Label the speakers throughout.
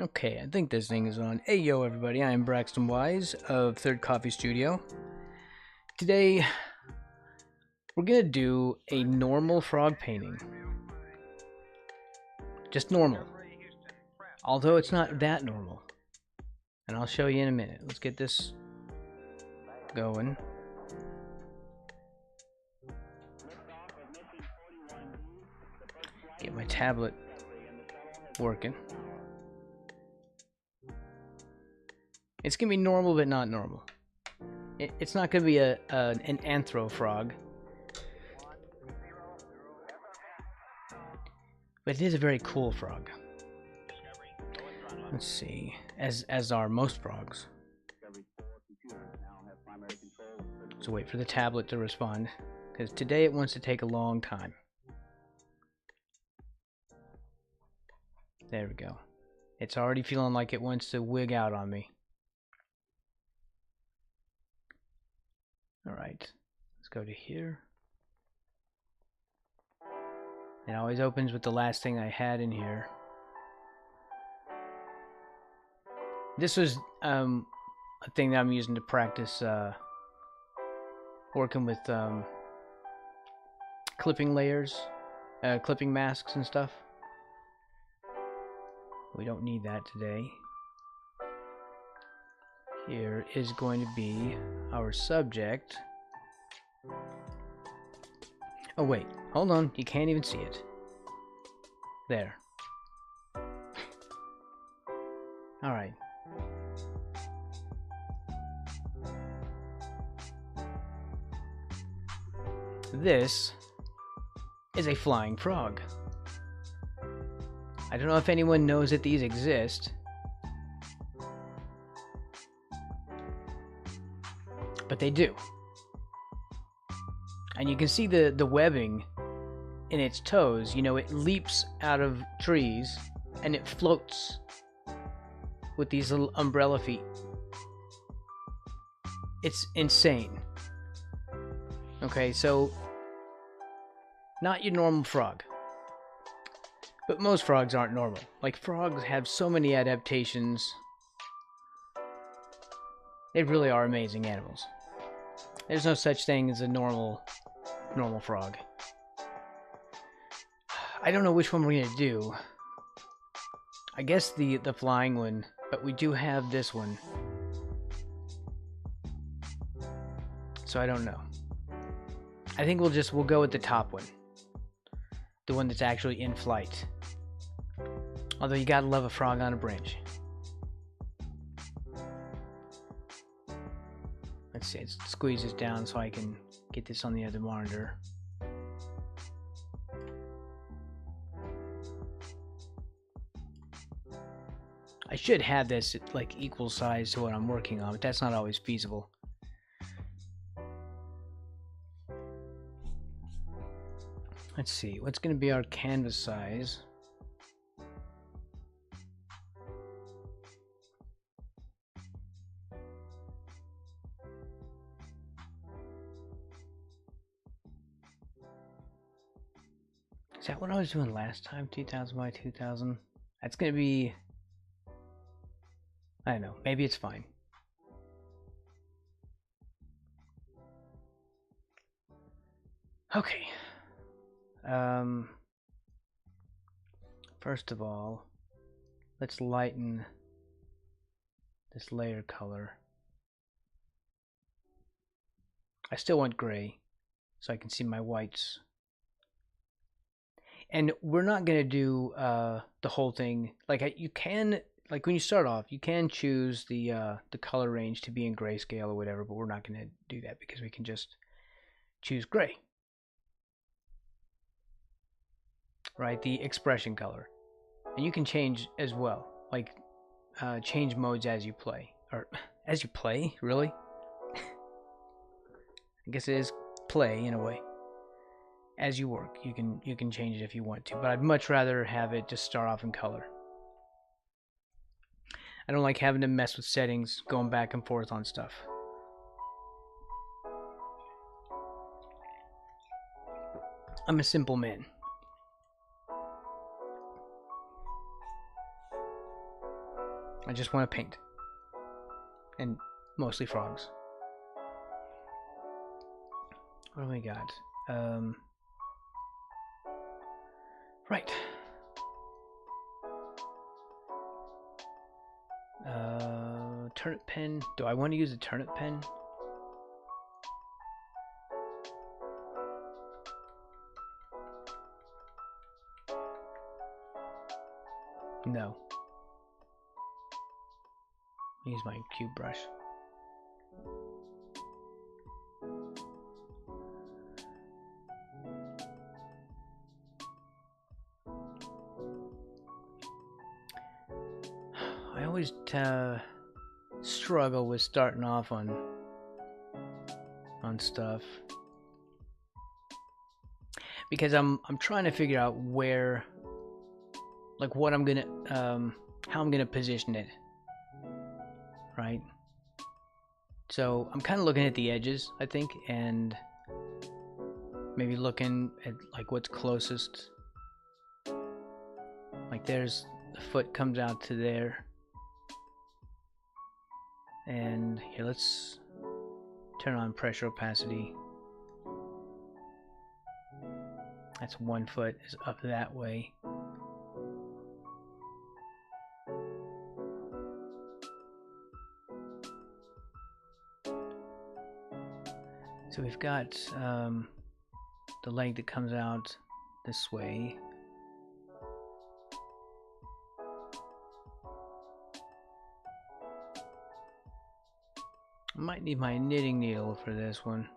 Speaker 1: Okay, I think this thing is on. Hey yo everybody, I am Braxton Wise of Third Coffee Studio. Today, we're gonna do a normal frog painting. Just normal. Although it's not that normal. And I'll show you in a minute. Let's get this going. Get my tablet working. It's gonna be normal, but not normal. It's not gonna be an anthro frog, but it is a very cool frog. Let's see, as are most frogs. So wait for the tablet to respond, because today it wants to take a long time. There we go. It's already feeling like it wants to wig out on me. Alright, let's go to here. It always opens with the last thing I had in here. This was a thing that I'm using to practice working with clipping layers, clipping masks and stuff. We don't need that today. Here is going to be our subject. Oh wait, hold on, you can't even see it. There. Alright. This is a flying frog. I don't know if anyone knows that these exist, but they do. And you can see the webbing in its toes. You know, it leaps out of trees and it floats with these little umbrella feet. It's insane. Okay, so not your normal frog. But most frogs aren't normal. Like, frogs have so many adaptations. They really are amazing animals. There's no such thing as a normal frog. I don't know which one we're gonna do. I guess the flying one, but we do have this one. So I don't know. I think we'll go with the top one. The one that's actually in flight. Although you gotta love a frog on a branch. Let's see, let's squeeze this down so I can get this on the other monitor. I should have this at like equal size to what I'm working on, but that's not always feasible. Let's see, what's going to be our canvas size? Is that what I was doing last time? 2000 by 2000? That's going to be... I don't know, maybe it's fine. Okay. First of all, let's lighten this layer color. I still want gray, so I can see my whites. And we're not gonna do the whole thing. Like you can, like when you start off, you can choose the color range to be in grayscale or whatever, but we're not gonna do that because we can just choose gray. Right, the expression color, and you can change as well, like change modes as you play, or as you play, really. I guess it is play in a way. As you work, you can change it if you want to, but I'd much rather have it just start off in color. I don't like having to mess with settings, going back and forth on stuff. I'm a simple man. I just want to paint. And mostly frogs. What do we got? Right. Turnip pen. Do I want to use a turnip pen? No. Use my cube brush. I always struggle with starting off on stuff because I'm trying to figure out where, like, what I'm gonna how I'm gonna position it, right? So I'm kind of looking at the edges, I think, and maybe looking at like what's closest. Like there's the foot comes out to there. And here, let's turn on pressure opacity. That's 1 foot is up that way. So we've got the leg that comes out this way. I might need my knitting needle for this one.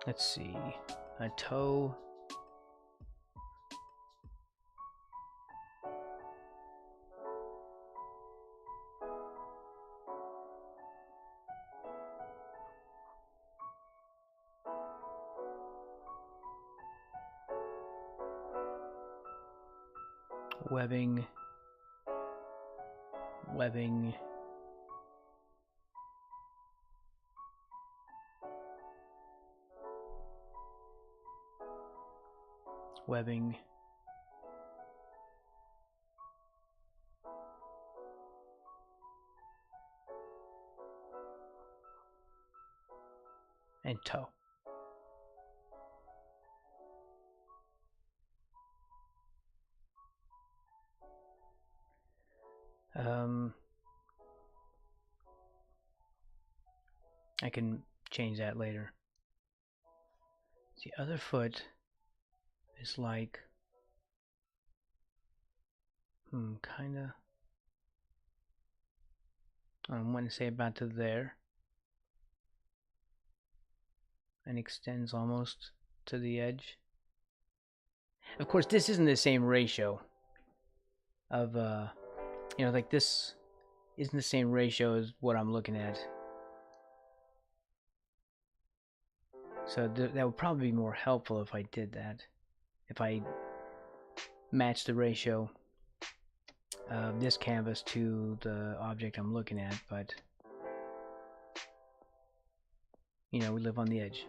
Speaker 1: Let's see, a toe. Webbing. Webbing. Webbing. And toe. I can change that later. The other foot is like, kinda, I want to say about to there, and extends almost to the edge. Of course, this isn't the same ratio of, you know, like this isn't the same ratio as what I'm looking at. So that would probably be more helpful if I did that. If I match the ratio of this canvas to the object I'm looking at, but you know, we live on the edge.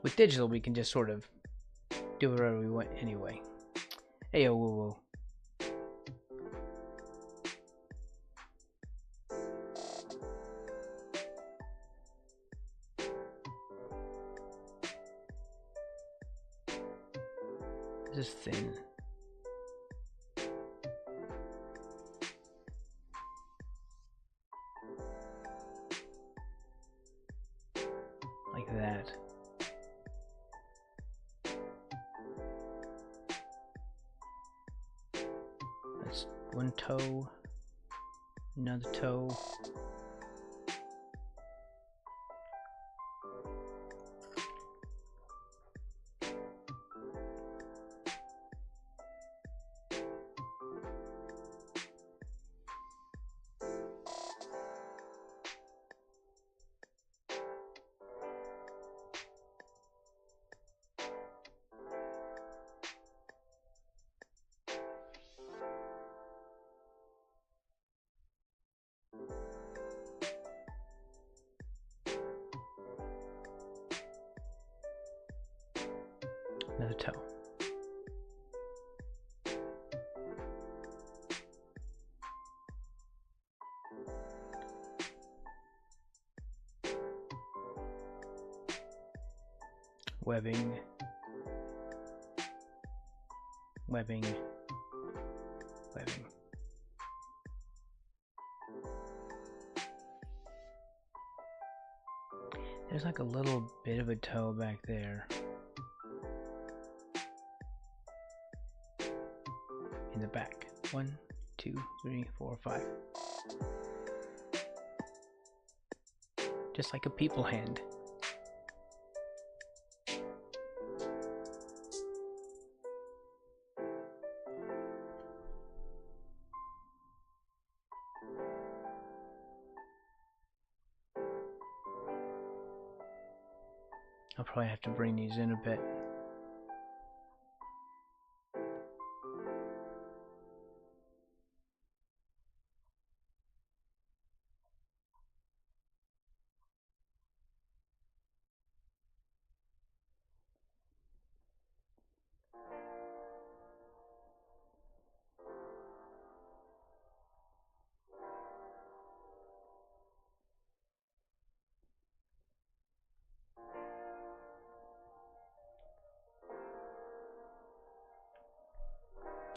Speaker 1: With digital, we can just sort of do whatever we want anyway. Hey, oh, whoa, whoa. This is thin. Like that. That's one toe, another toe. Another toe. Webbing. Webbing. Webbing. There's like a little bit of a toe back there. In the back. 1, 2, 3, 4, 5. Just like a people hand. I'll probably have to bring these in a bit.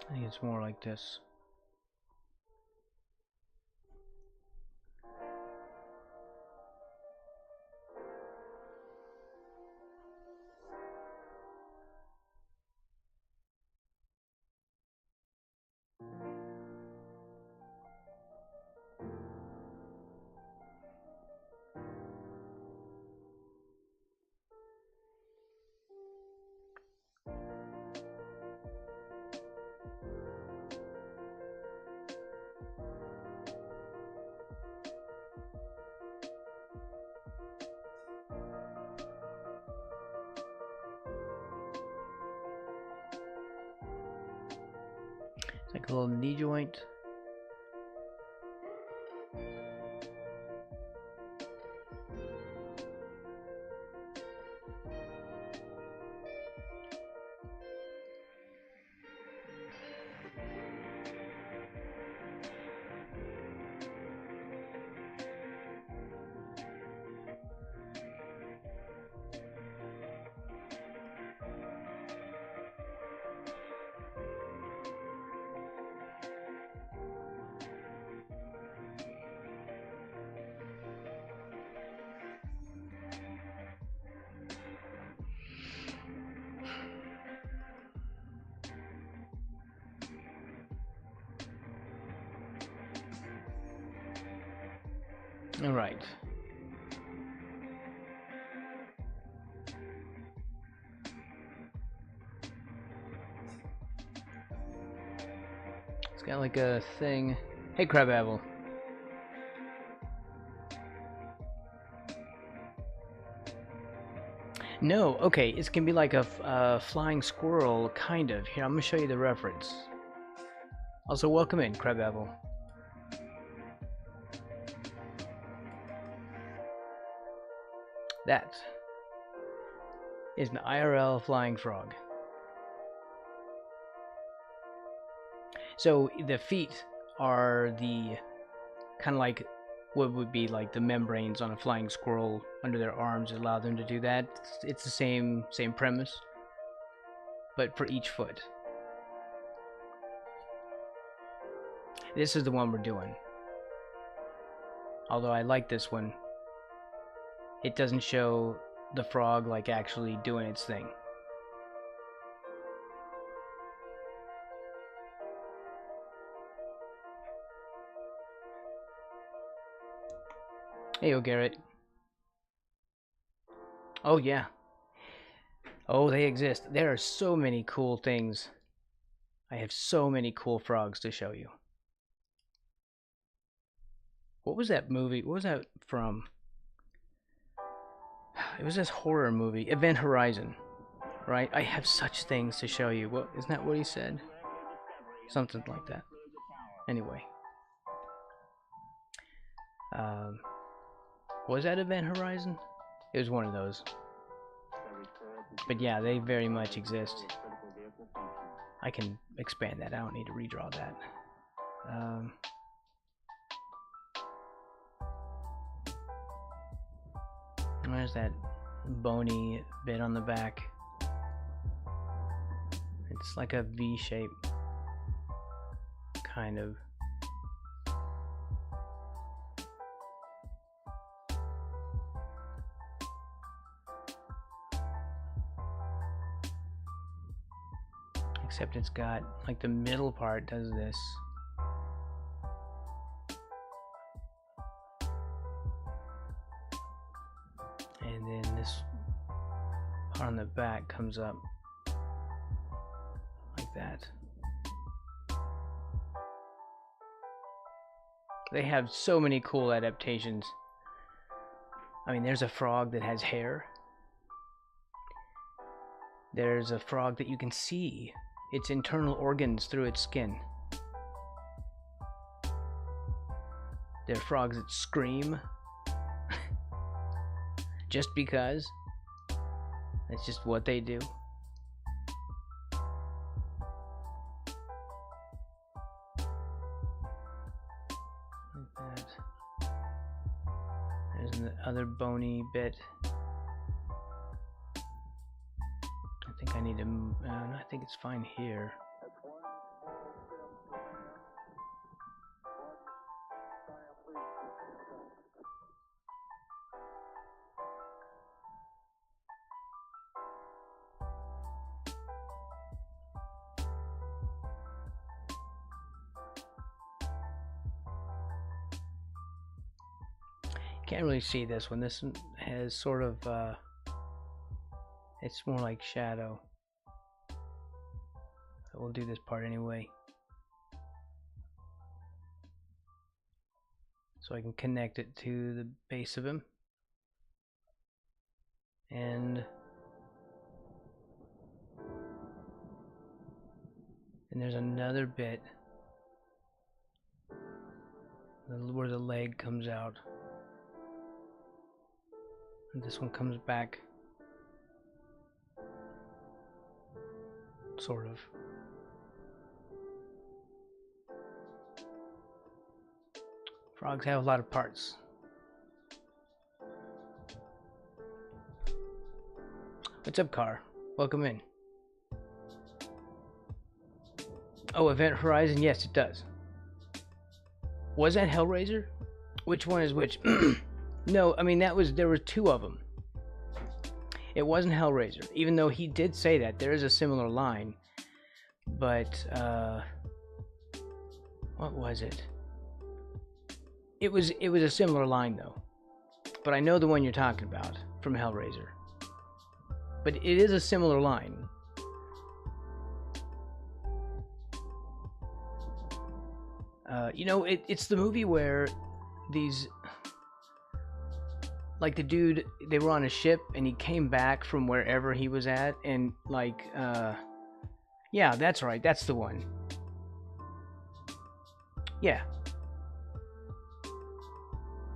Speaker 1: I think it's more like this. Like a little knee joint. All right. It's got like a thing. Hey, Crabapple. No, okay, it's gonna be like a flying squirrel, kind of. Here, I'm gonna show you the reference. Also, welcome in, Crabapple. That is an IRL flying frog. So the feet are the kind of like what would be like the membranes on a flying squirrel under their arms allow them to do that. It's the same premise, but for each foot. This is the one we're doing. Although I like this one. It doesn't show the frog like actually doing its thing. Hey, yo, Garrett. Oh, yeah. Oh, they exist. There are so many cool things. I have so many cool frogs to show you. What was that movie? What was that from? It was this horror movie, Event Horizon, right? I have such things to show you. What, isn't that what he said? Something like that. Anyway. Was that Event Horizon? It was one of those. But yeah, they very much exist. I can expand that. I don't need to redraw that. Where's that bony bit on the back? It's like a V shape, kind of. Except it's got, like, the middle part does this. And then this part on the back comes up like that. They have so many cool adaptations. I mean, there's a frog that has hair. There's a frog that you can see its internal organs through its skin. There are frogs that scream. Just because. That's just what they do. Like that. There's the other bony bit. I think I need to. I think it's fine here. Can't really see this one. This one has sort of it's more like shadow. So we'll do this part anyway. So I can connect it to the base of him. And there's another bit where the leg comes out. And this one comes back. Sort of. Frogs have a lot of parts. What's up, Car? Welcome in. Oh, Event Horizon? Yes, it does. Was that Hellraiser? Which one is which? No, I mean, there were two of them. It wasn't Hellraiser, even though he did say that. There is a similar line. But, what was it? It was a similar line, though. But I know the one you're talking about from Hellraiser. But it is a similar line. You know, it's the movie where these... Like, the dude, they were on a ship, and he came back from wherever he was at, and, like, yeah, that's right, that's the one. Yeah.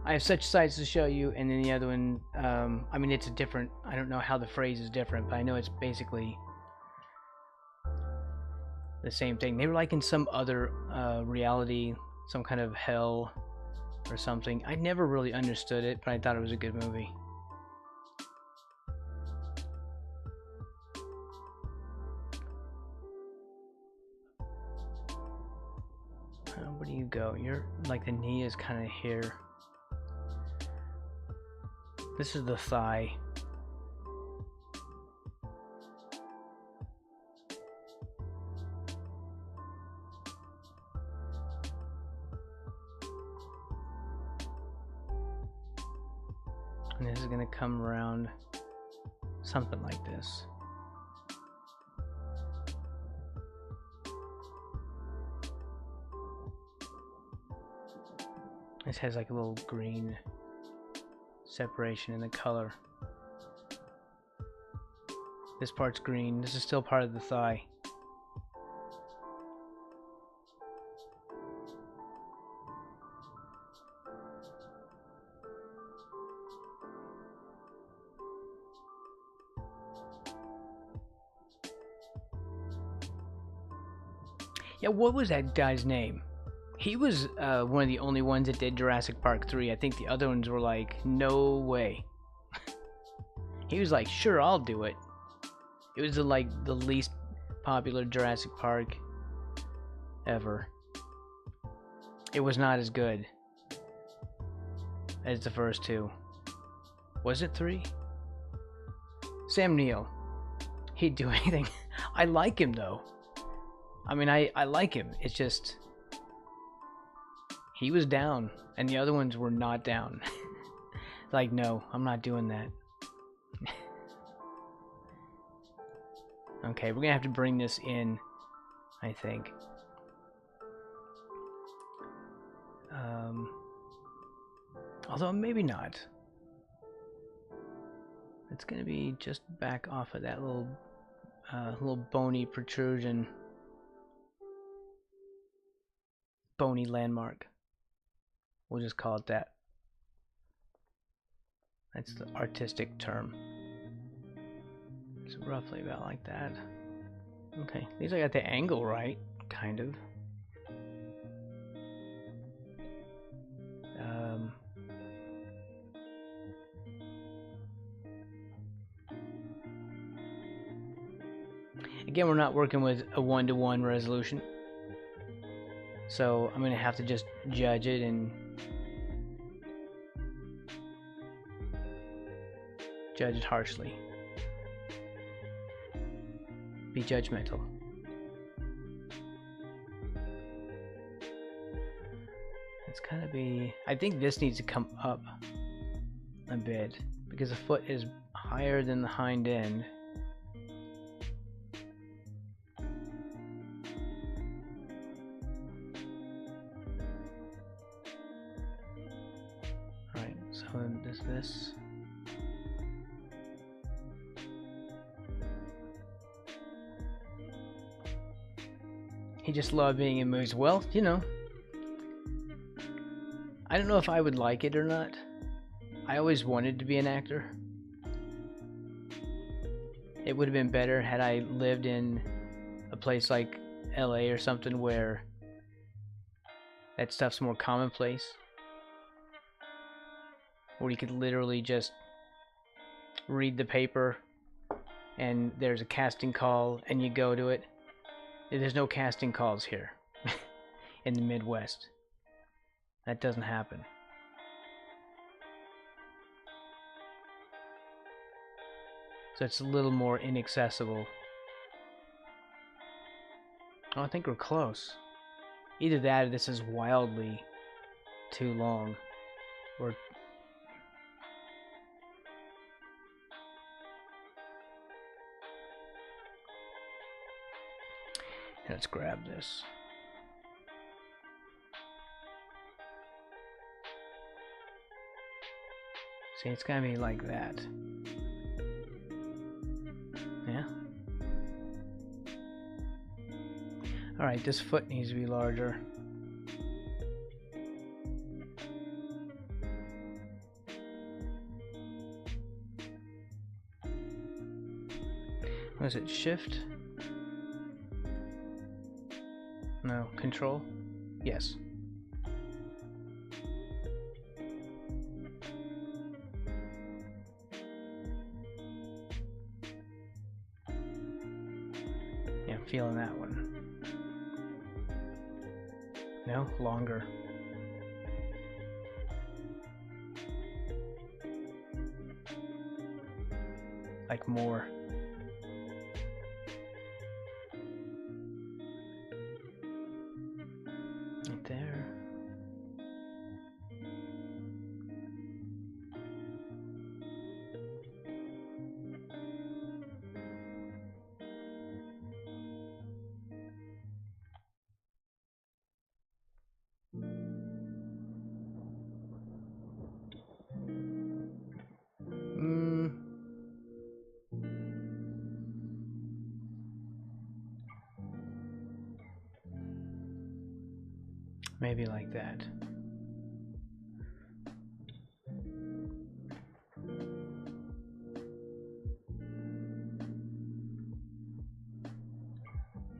Speaker 1: I have such sights to show you, and then the other one, I mean, it's a different, I don't know how the phrase is different, but I know it's basically the same thing. They were, like, in some other reality, some kind of hell or something. I never really understood it, but I thought it was a good movie. Where do you go? You're like, the knee is kind of here. This is the thigh. And this is going to come around something like this. This has like a little green separation in the color. This part's green. This is still part of the thigh. Yeah, what was that guy's name? He was one of the only ones that did Jurassic Park 3. I think the other ones were like, no way. He was like, sure, I'll do it. It was the least popular Jurassic Park ever. It was not as good as the first two. Was it 3? Sam Neill. He'd do anything. I like him though. I mean, I like him. It's just he was down and the other ones were not down. Like, no, I'm not doing that. Okay, we're gonna have to bring this in, I think. Although maybe not. It's gonna be just back off of that little bony protrusion, bony landmark. We'll just call it that. That's the artistic term. It's roughly about like that. Okay, at least I got the angle right, kind of. Again, we're not working with a 1-to-1 resolution, so I'm going to have to just judge it and judge it harshly. Be judgmental. It's gotta be... I think this needs to come up a bit because the foot is higher than the hind end. Alright, so does this... He just loved being in movies. Well, you know, I don't know if I would like it or not. I always wanted to be an actor. It would have been better had I lived in a place like LA or something where that stuff's more commonplace. Where you could literally just read the paper and there's a casting call and you go to it. There's no casting calls here in the Midwest. That doesn't happen. So it's a little more inaccessible. Oh, I think we're close. Either that or this is wildly too long. Or let's grab this. See, it's gotta be like that. Yeah. Alright, this foot needs to be larger. Was it shift? No, control? Yes. Yeah, I'm feeling that one. No, longer. Like more. Right there. Maybe like that.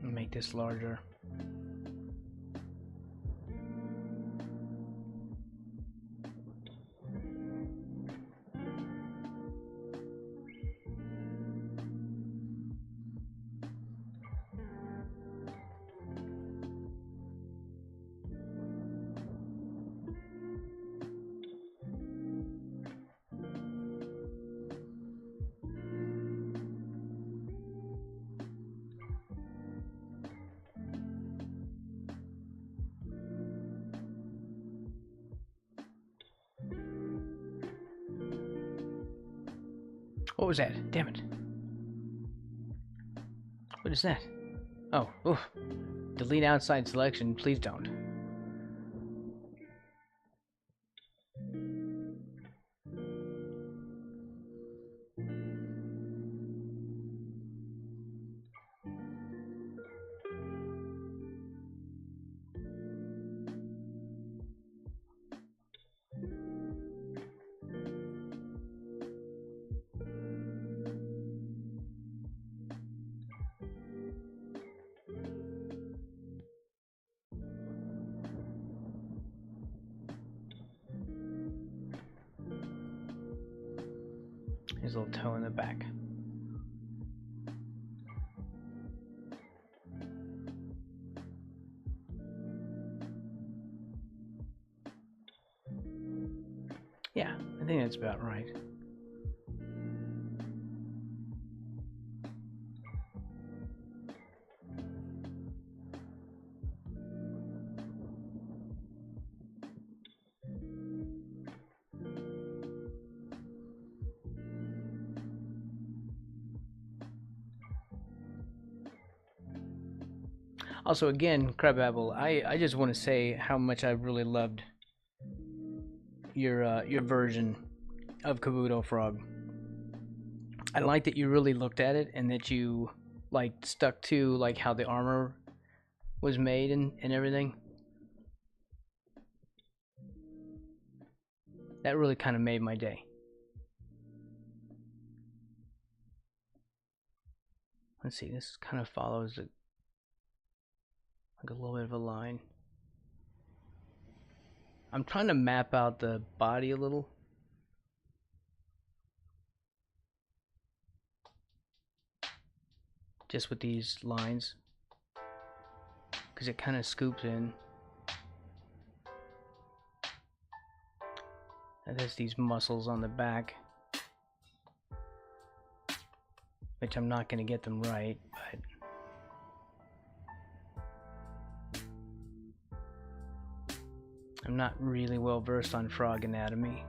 Speaker 1: Make this larger. What was that? Damn it. What is that? Oh, oof. Delete outside selection. Please don't. His little toe in the back. Yeah, I think that's about right. Also, again, Crabapple, I just want to say how much I really loved your version of Kabuto Frog. I like that you really looked at it and that you like stuck to like how the armor was made and everything. That really kind of made my day. Let's see, this kind of follows like a little bit of a line. I'm trying to map out the body a little. Just with these lines. Because it kind of scoops in. And there's these muscles on the back. Which I'm not going to get them right, but... I'm not really well versed on frog anatomy.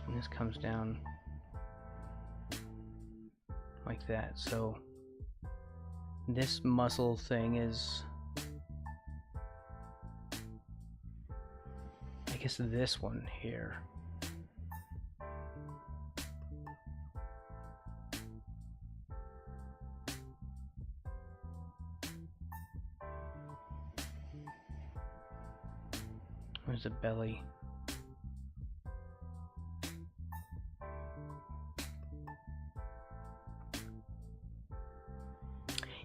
Speaker 1: And this comes down like that. So this muscle thing is, I guess, this one here. Where's the belly?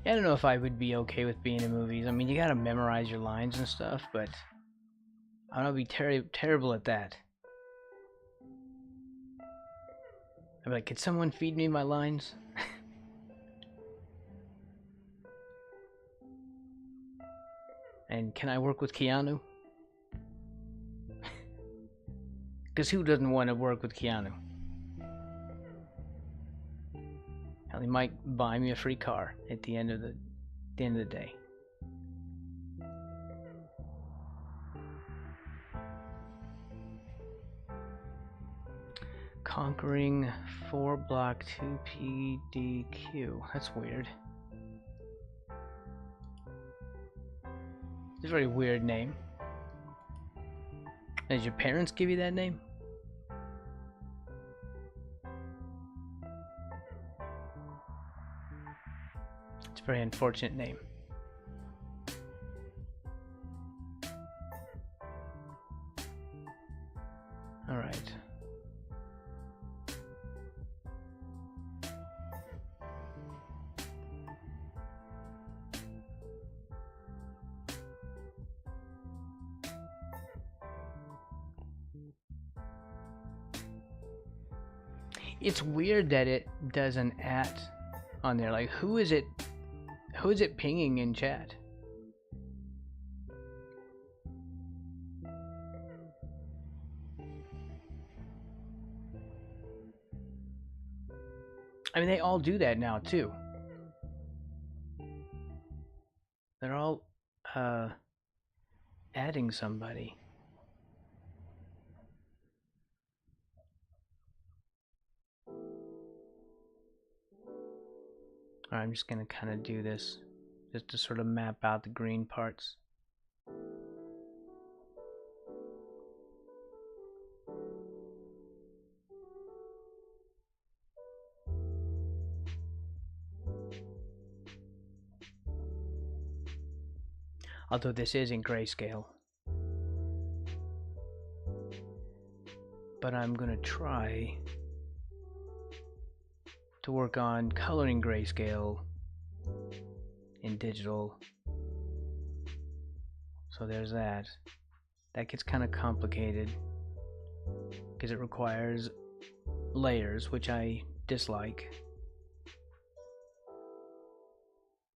Speaker 1: I don't know if I would be okay with being in movies. I mean, you gotta memorize your lines and stuff, but I don't be terrible at that. I'd be like, could someone feed me my lines? And can I work with Keanu? Because who doesn't want to work with Keanu? Hell, he might buy me a free car at the end of the day. Conquering 4 block 2 PDQ. That's weird. It's a very weird name. Did your parents give you that name? It's a very unfortunate name. Alright. It's weird that it does an @ on there. Like, who is it pinging in chat? I mean, they all do that now too. They're all adding somebody. Alright, I'm just gonna kind of do this just to sort of map out the green parts. Although this is in grayscale. But I'm gonna try to work on coloring grayscale in digital. So there's that. That gets kind of complicated because it requires layers, which I dislike.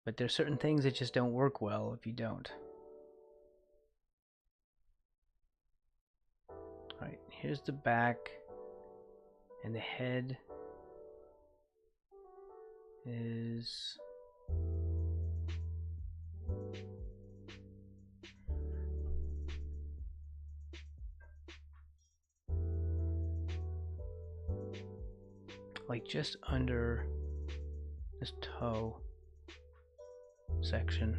Speaker 1: But there's certain things that just don't work well if you don't. Alright, here's the back, and the head is like just under this toe section.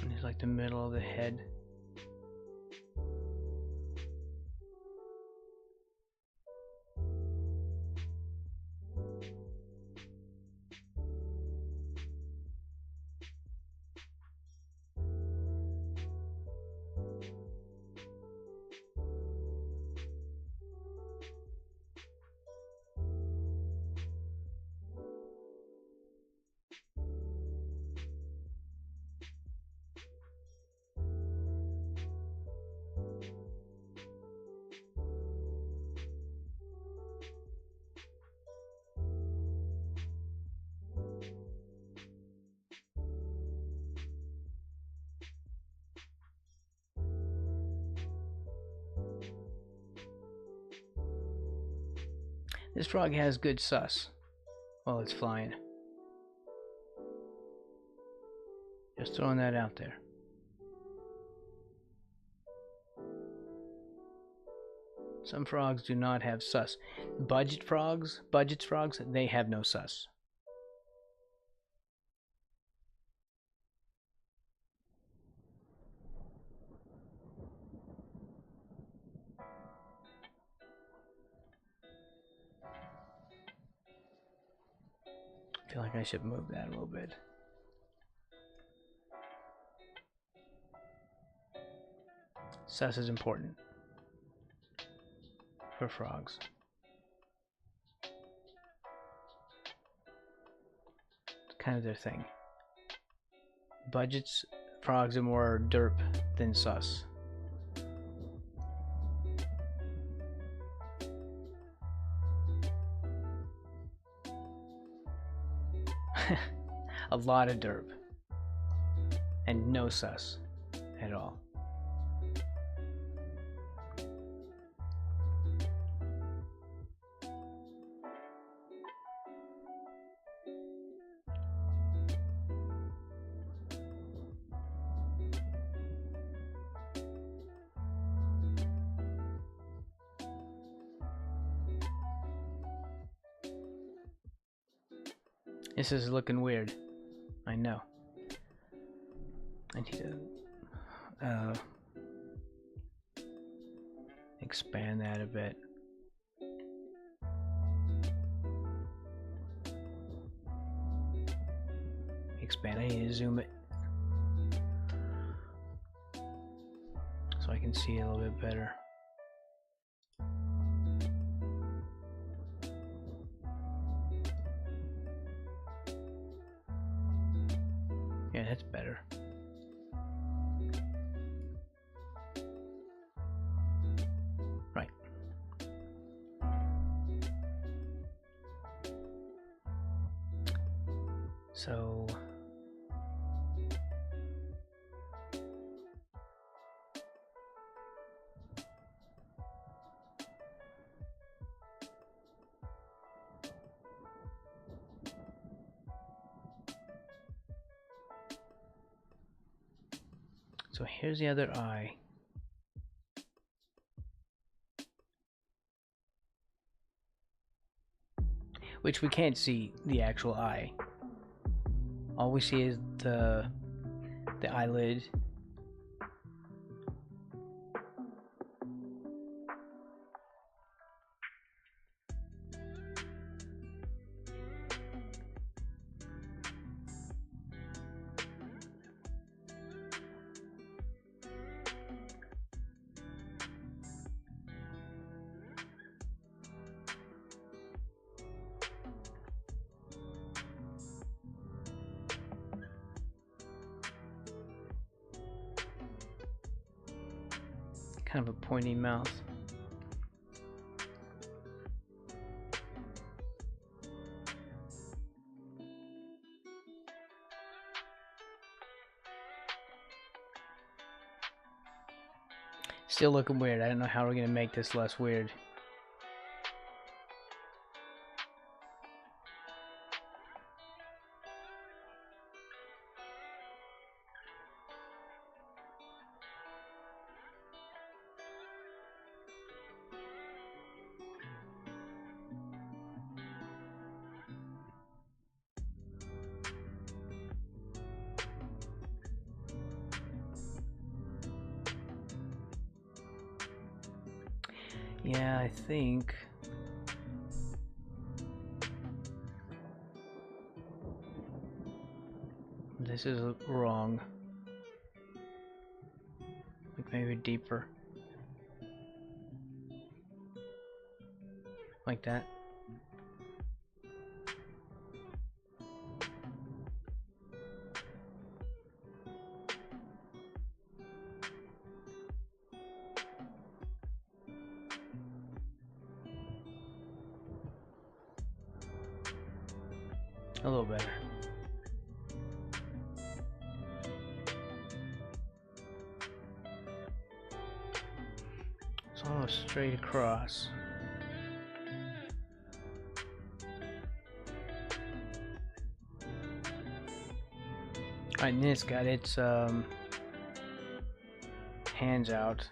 Speaker 1: And it's like the middle of the head. This frog has good sus while it's flying. Just throwing that out there. Some frogs do not have sus. Budget frogs, they have no sus. I feel like I should move that a little bit. Sus is important for frogs. It's kind of their thing. Budgets, frogs are more derp than sus. A lot of derp and no sus at all. This is looking weird. I know. I need to expand that a bit. Expand. I need to zoom it so I can see it a little bit better. Yeah, that's better. Right. So So here's the other eye. Which we can't see the actual eye. All we see is the eyelid. Kind of a pointy mouth. Still looking weird. I don't know how we're gonna make this less weird. Yeah, I think this is wrong. Like maybe deeper. Like that. A little better. It's almost straight across. Alright, and this got its hands out.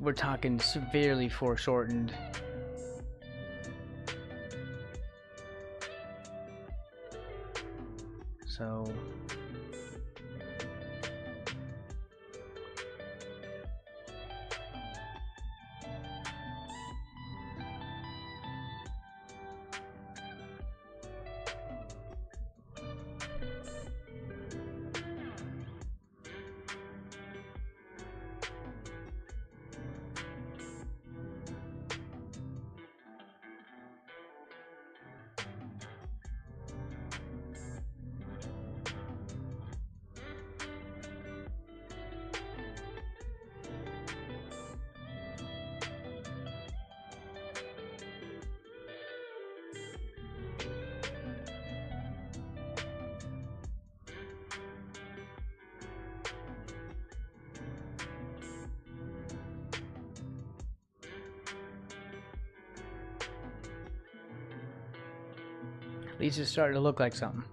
Speaker 1: We're talking severely foreshortened. So at least it's starting to look like something.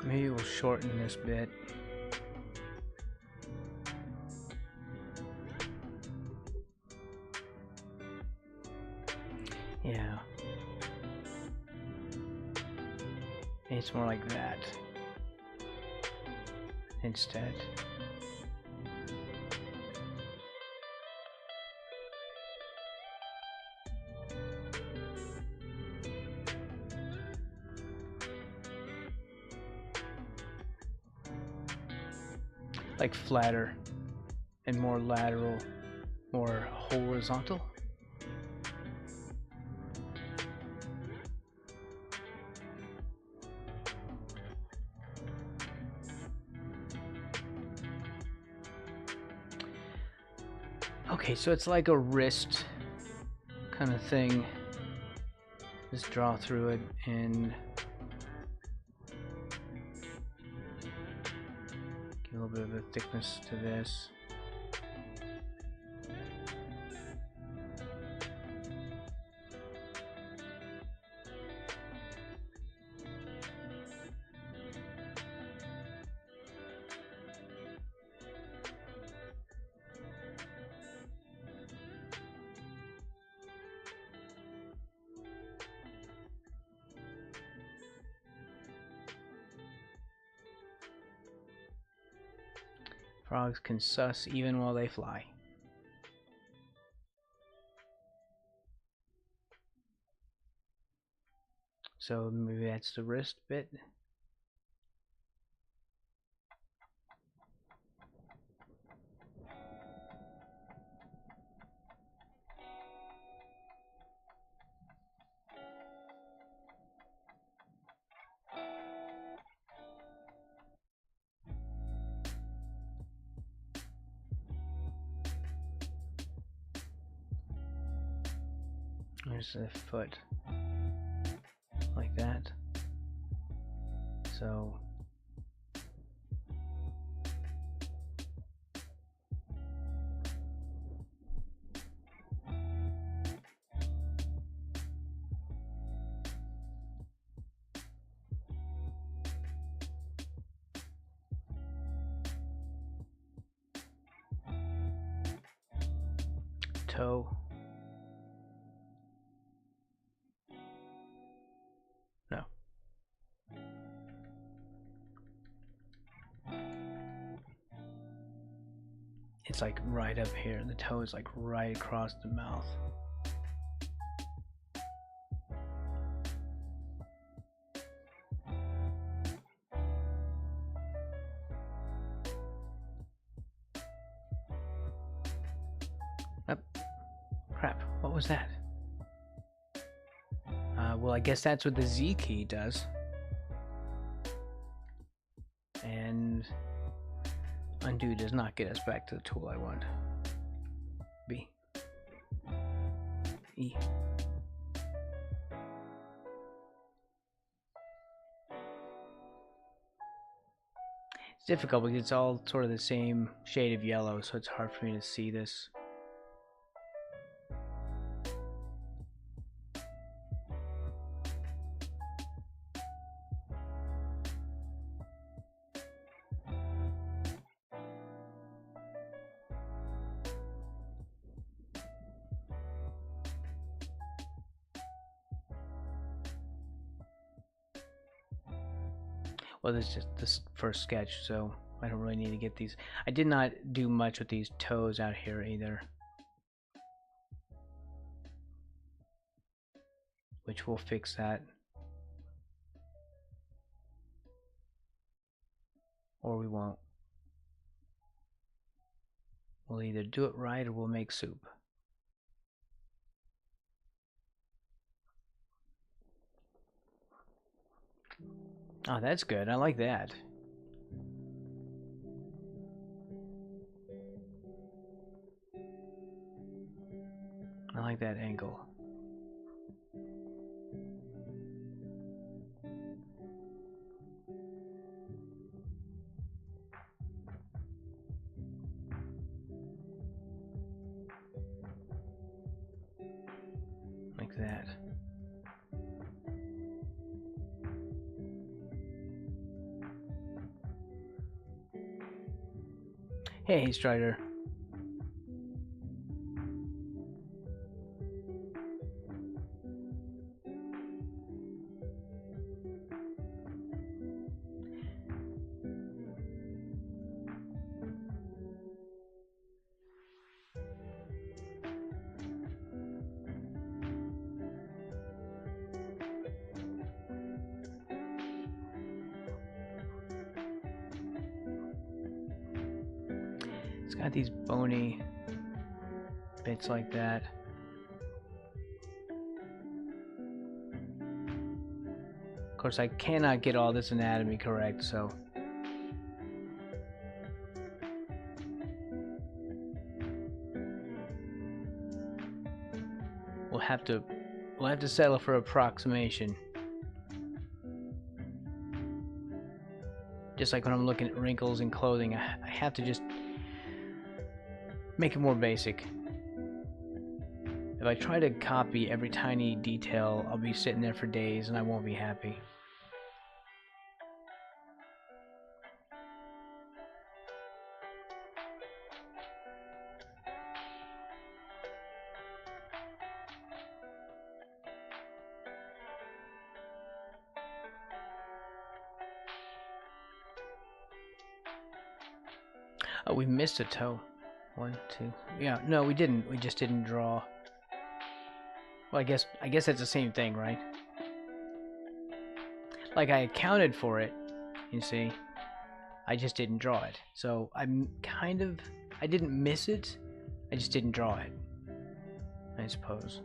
Speaker 1: Maybe we'll shorten this bit. Yeah. It's more like that instead. Like flatter and more lateral, more horizontal. Okay, so it's like a wrist kind of thing. Just draw through it and give a little bit of a thickness to this. Frogs can suss even while they fly. So maybe that's the wrist bit. There's a foot, like that. So toe. No. It's like right up here. The toe is like right across the mouth. Crap, what was that? Well, I guess that's what the Z key does. And undo does not get us back to the tool I want. B. E. It's difficult because it's all sort of the same shade of yellow, so it's hard for me to see this. Well, this is just this first sketch, so I don't really need to get these. I did not do much with these toes out here either, which we'll fix that. Or we won't. We'll either do it right or we'll make soup. Oh, that's good. I like that. I like that angle. Like that. Hey, Strider. It's got these bony bits like that. Of course, I cannot get all this anatomy correct, so we'll we'll have to settle for approximation. Just like when I'm looking at wrinkles in clothing, I have to just make it more basic. If I try to copy every tiny detail, I'll be sitting there for days and I won't be happy. Oh, we missed a toe. 1, 2. Yeah, no, we didn't. We just didn't draw. Well, I guess that's the same thing, right? Like I accounted for it, you see. I just didn't draw it. So I didn't miss it. I just didn't draw it, I suppose.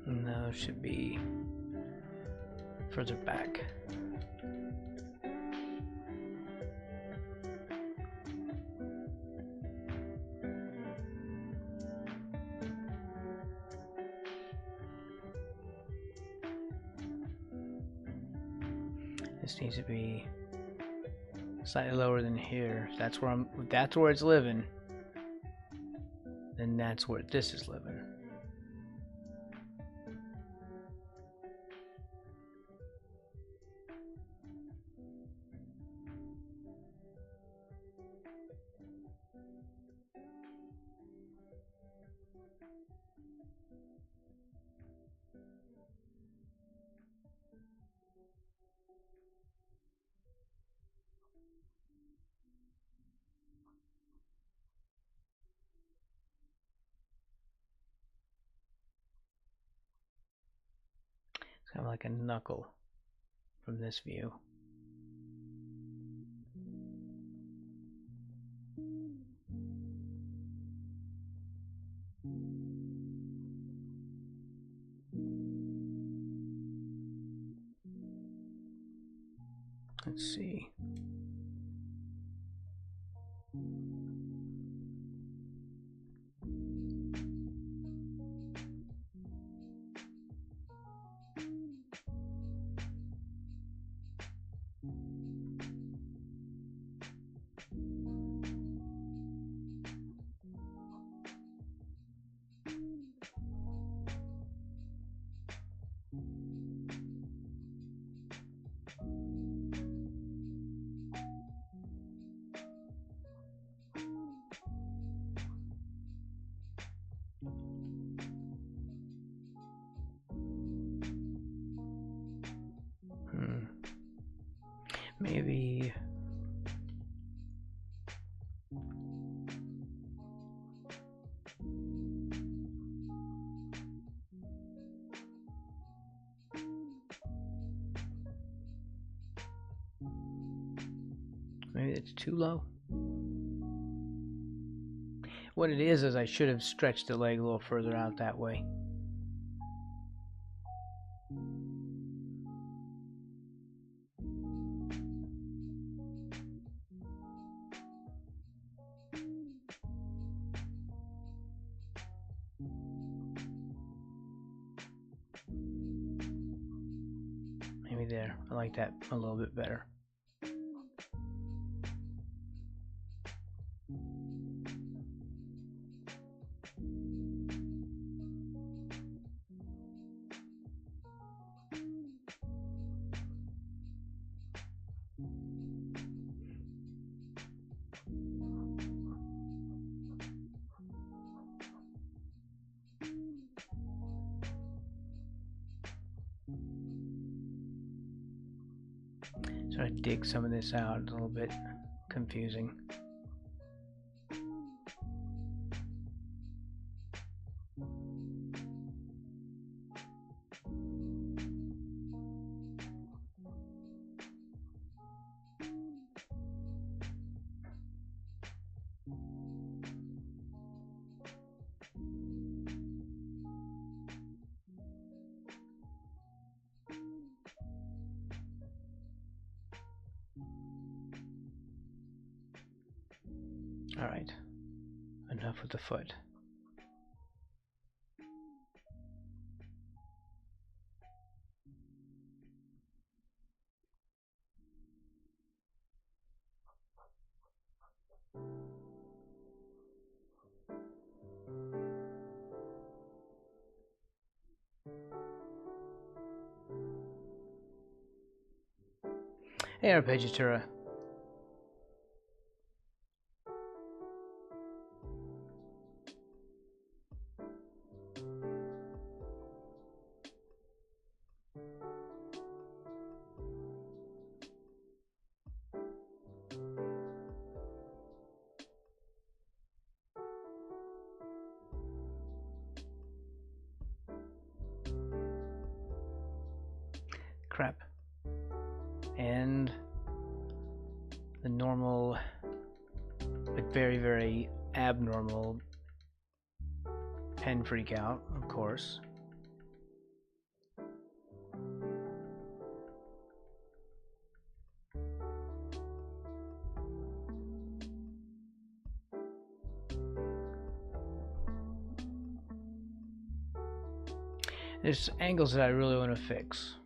Speaker 1: No, it should be further back. This needs to be slightly lower than here. That's where it's living. Then that's where this is living. It's kind of like a knuckle from this view. Let's see. Maybe it's too low. What it is I should have stretched the leg a little further out that way. Maybe there. I like that a little bit better. Try to dig some of this out. It's a little bit confusing. Alright, enough with the foot. Hey, Arpeggiatura. Crap. And the normal, like very, very abnormal pen freak out, of course. There's angles that I really want to fix.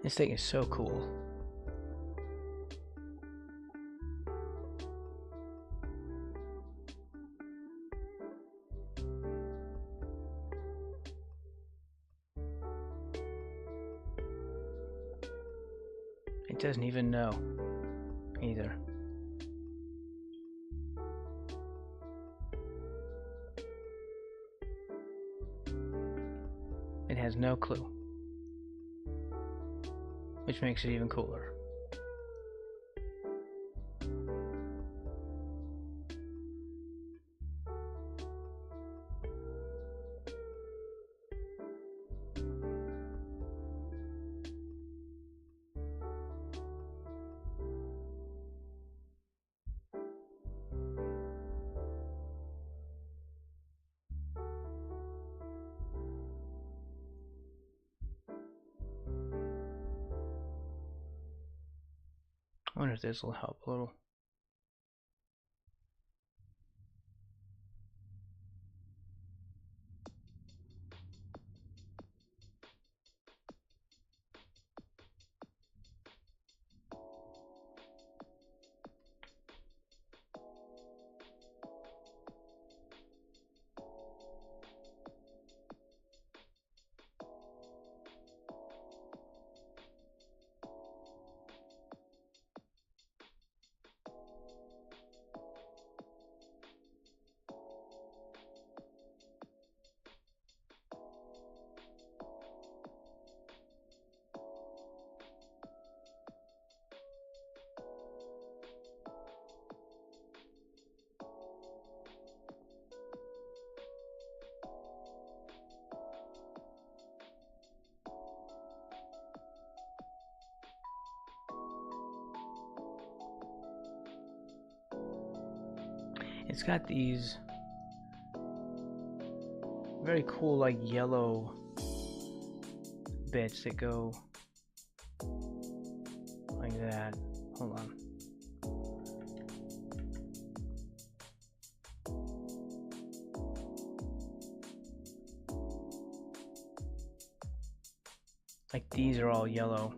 Speaker 1: This thing is so cool. It doesn't even know either. It has no clue, which makes it even cooler. I wonder if this will help a little. It's got these very cool, like, yellow bits that go like that. Hold on. Like, these are all yellow.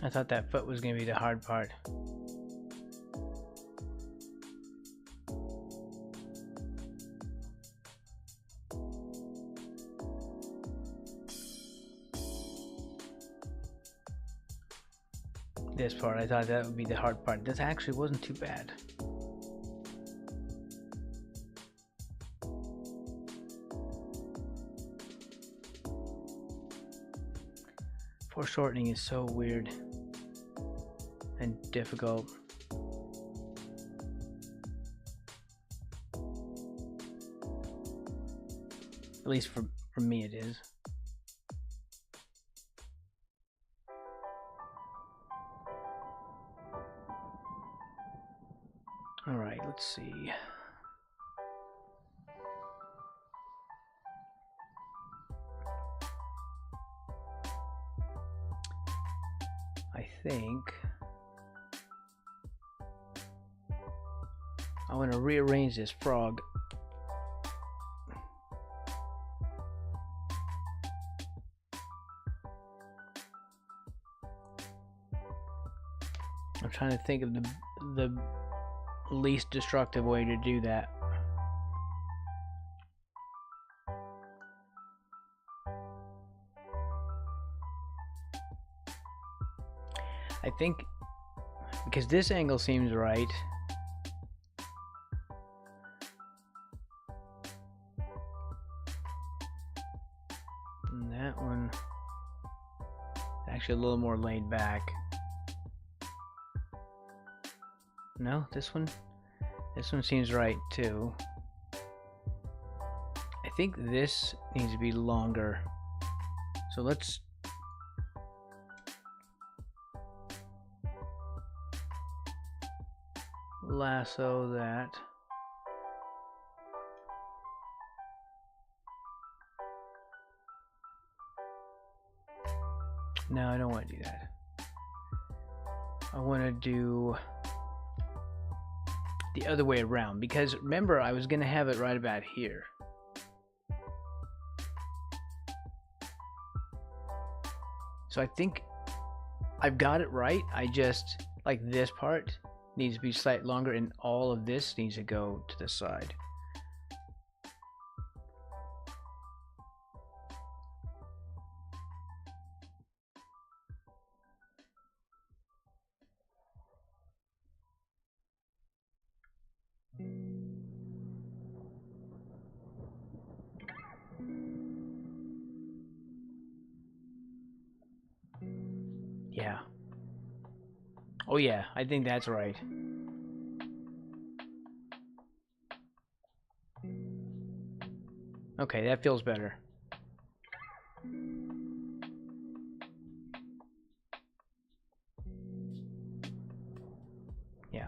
Speaker 1: I thought that foot was going to be the hard part. This part, I thought that would be the hard part. This actually wasn't too bad. Foreshortening is so weird and difficult. At least for me it is. Alright, let's see. I think I want to rearrange this frog. I'm trying to think of the least destructive way to do that. I think because this angle seems right. And that one actually a little more laid back. No, this one seems right too. I think this needs to be longer. So let's lasso that. No, I don't want to do that. I want to do the other way around, because remember I was going to have it right about here. So I think I've got it right. I just, like, this part needs to be slightly longer and all of this needs to go to the side. Yeah. Oh yeah, I think that's right. Okay, that feels better. Yeah.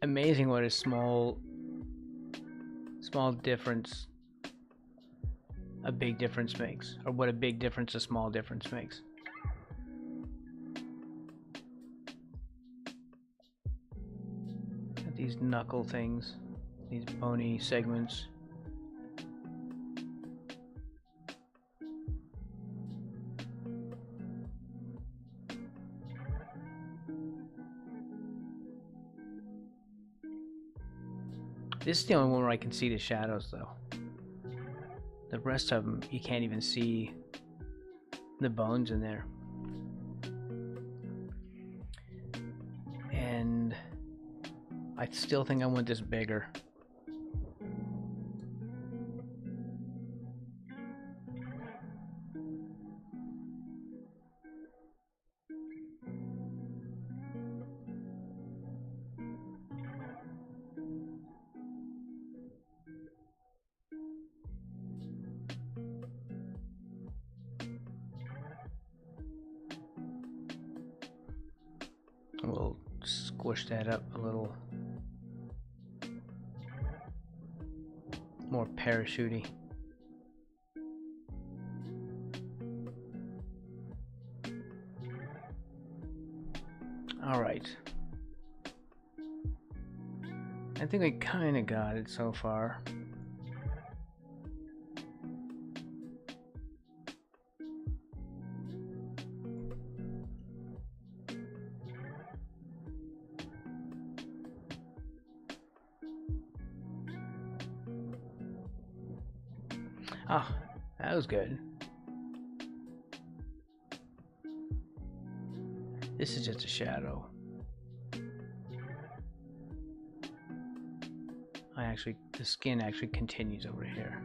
Speaker 1: Amazing what a small difference a big difference makes, or what a big difference a small difference makes. Got these knuckle things, these bony segments. This is the only one where I can see the shadows, though. The rest of them, you can't even see the bones in there. And I still think I want this bigger. We'll squish that up a little more parachutey. Alright. I think we kind of got it so far. Oh, that was good. This is just a shadow. The skin actually continues over here.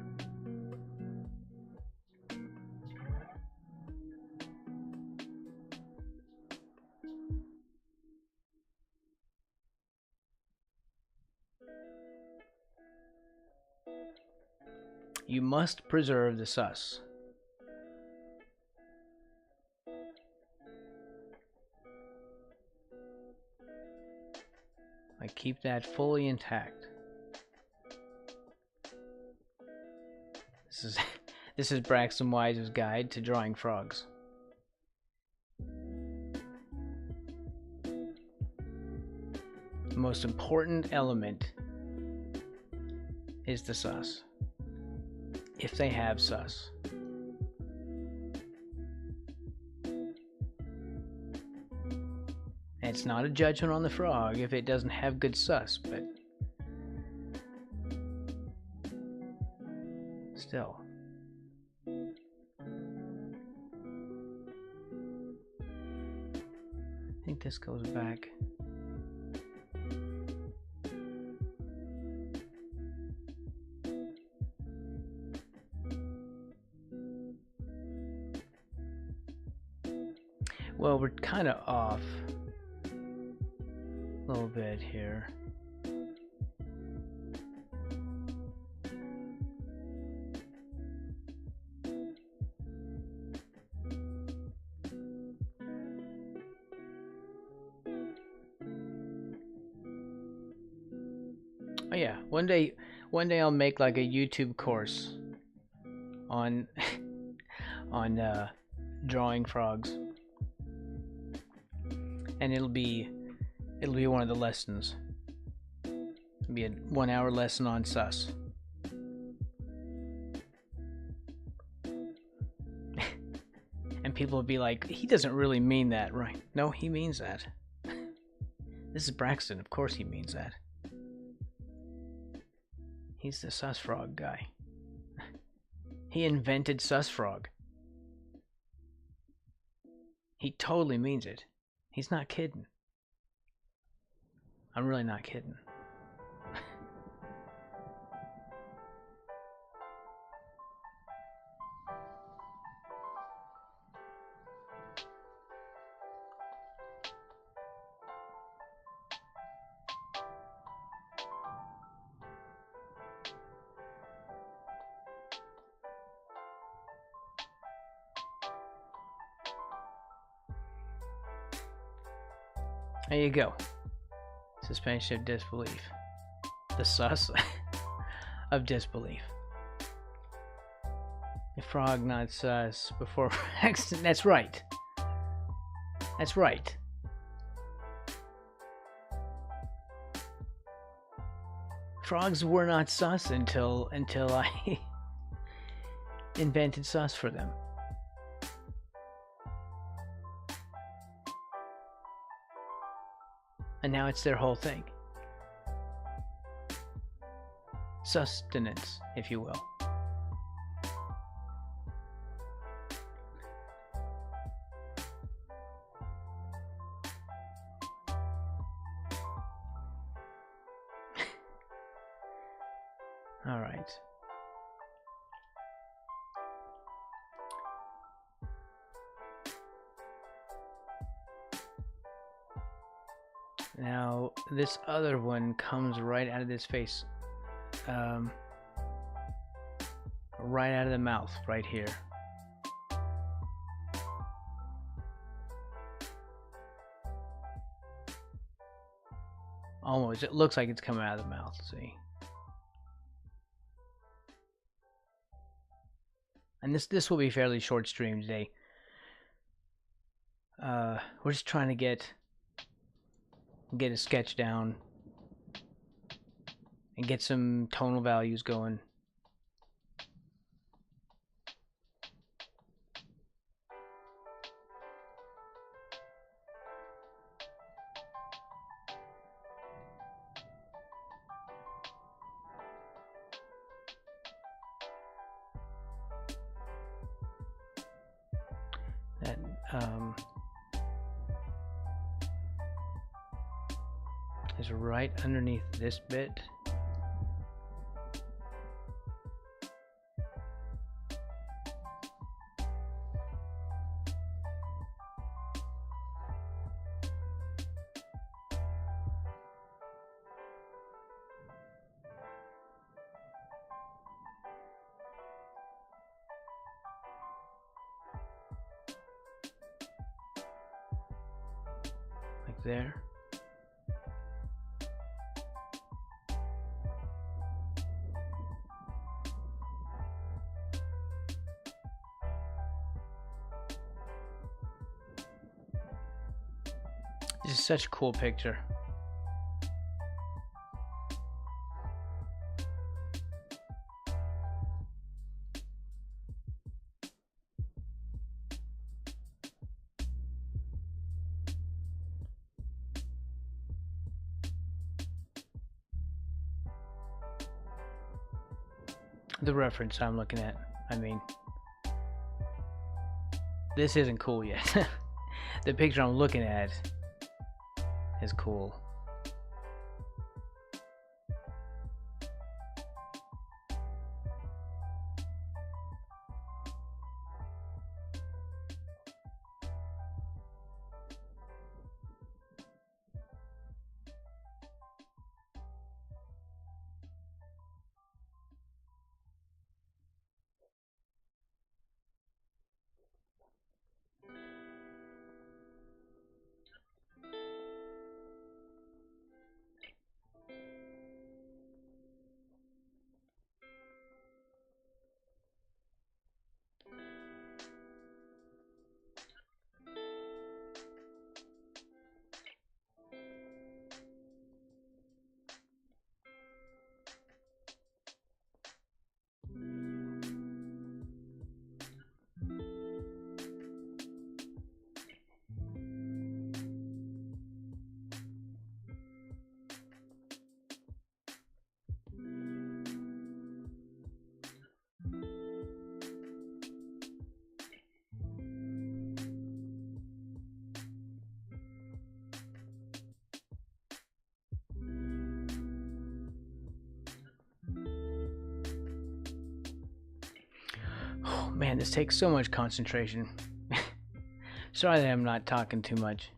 Speaker 1: You must preserve the sus. Like, keep that fully intact. This is Braxton Wise's guide to drawing frogs. The most important element is the sus. If they have sus. And it's not a judgment on the frog if it doesn't have good sus, but still. I think this goes back. Well, we're kind of off a little bit here. Oh yeah, one day I'll make like a YouTube course on on drawing frogs. And it'll be one of the lessons. It'll be a 1-hour lesson on sus. And people will be like, he doesn't really mean that, right? No, he means that. This is Braxton, of course he means that. He's the sus frog guy. He invented sus frog. He totally means it. He's not kidding. I'm really not kidding. There you go. Suspension of disbelief. The sus of disbelief. A frog not sus before accident. That's right. That's right. Frogs were not sus until I invented sus for them. And now it's their whole thing. Sustenance, if you will. All right. Now, this other one comes right out of this face. Right out of the mouth, right here. Almost. It looks like it's coming out of the mouth, see? And this will be fairly short stream today. We're just trying to get get a sketch down, and get some tonal values going. That is right underneath this bit. Like there. This is such a cool picture. The reference I'm looking at, I mean, this isn't cool yet. The picture I'm looking at is cool. Oh man, this takes so much concentration. Sorry that I'm not talking too much.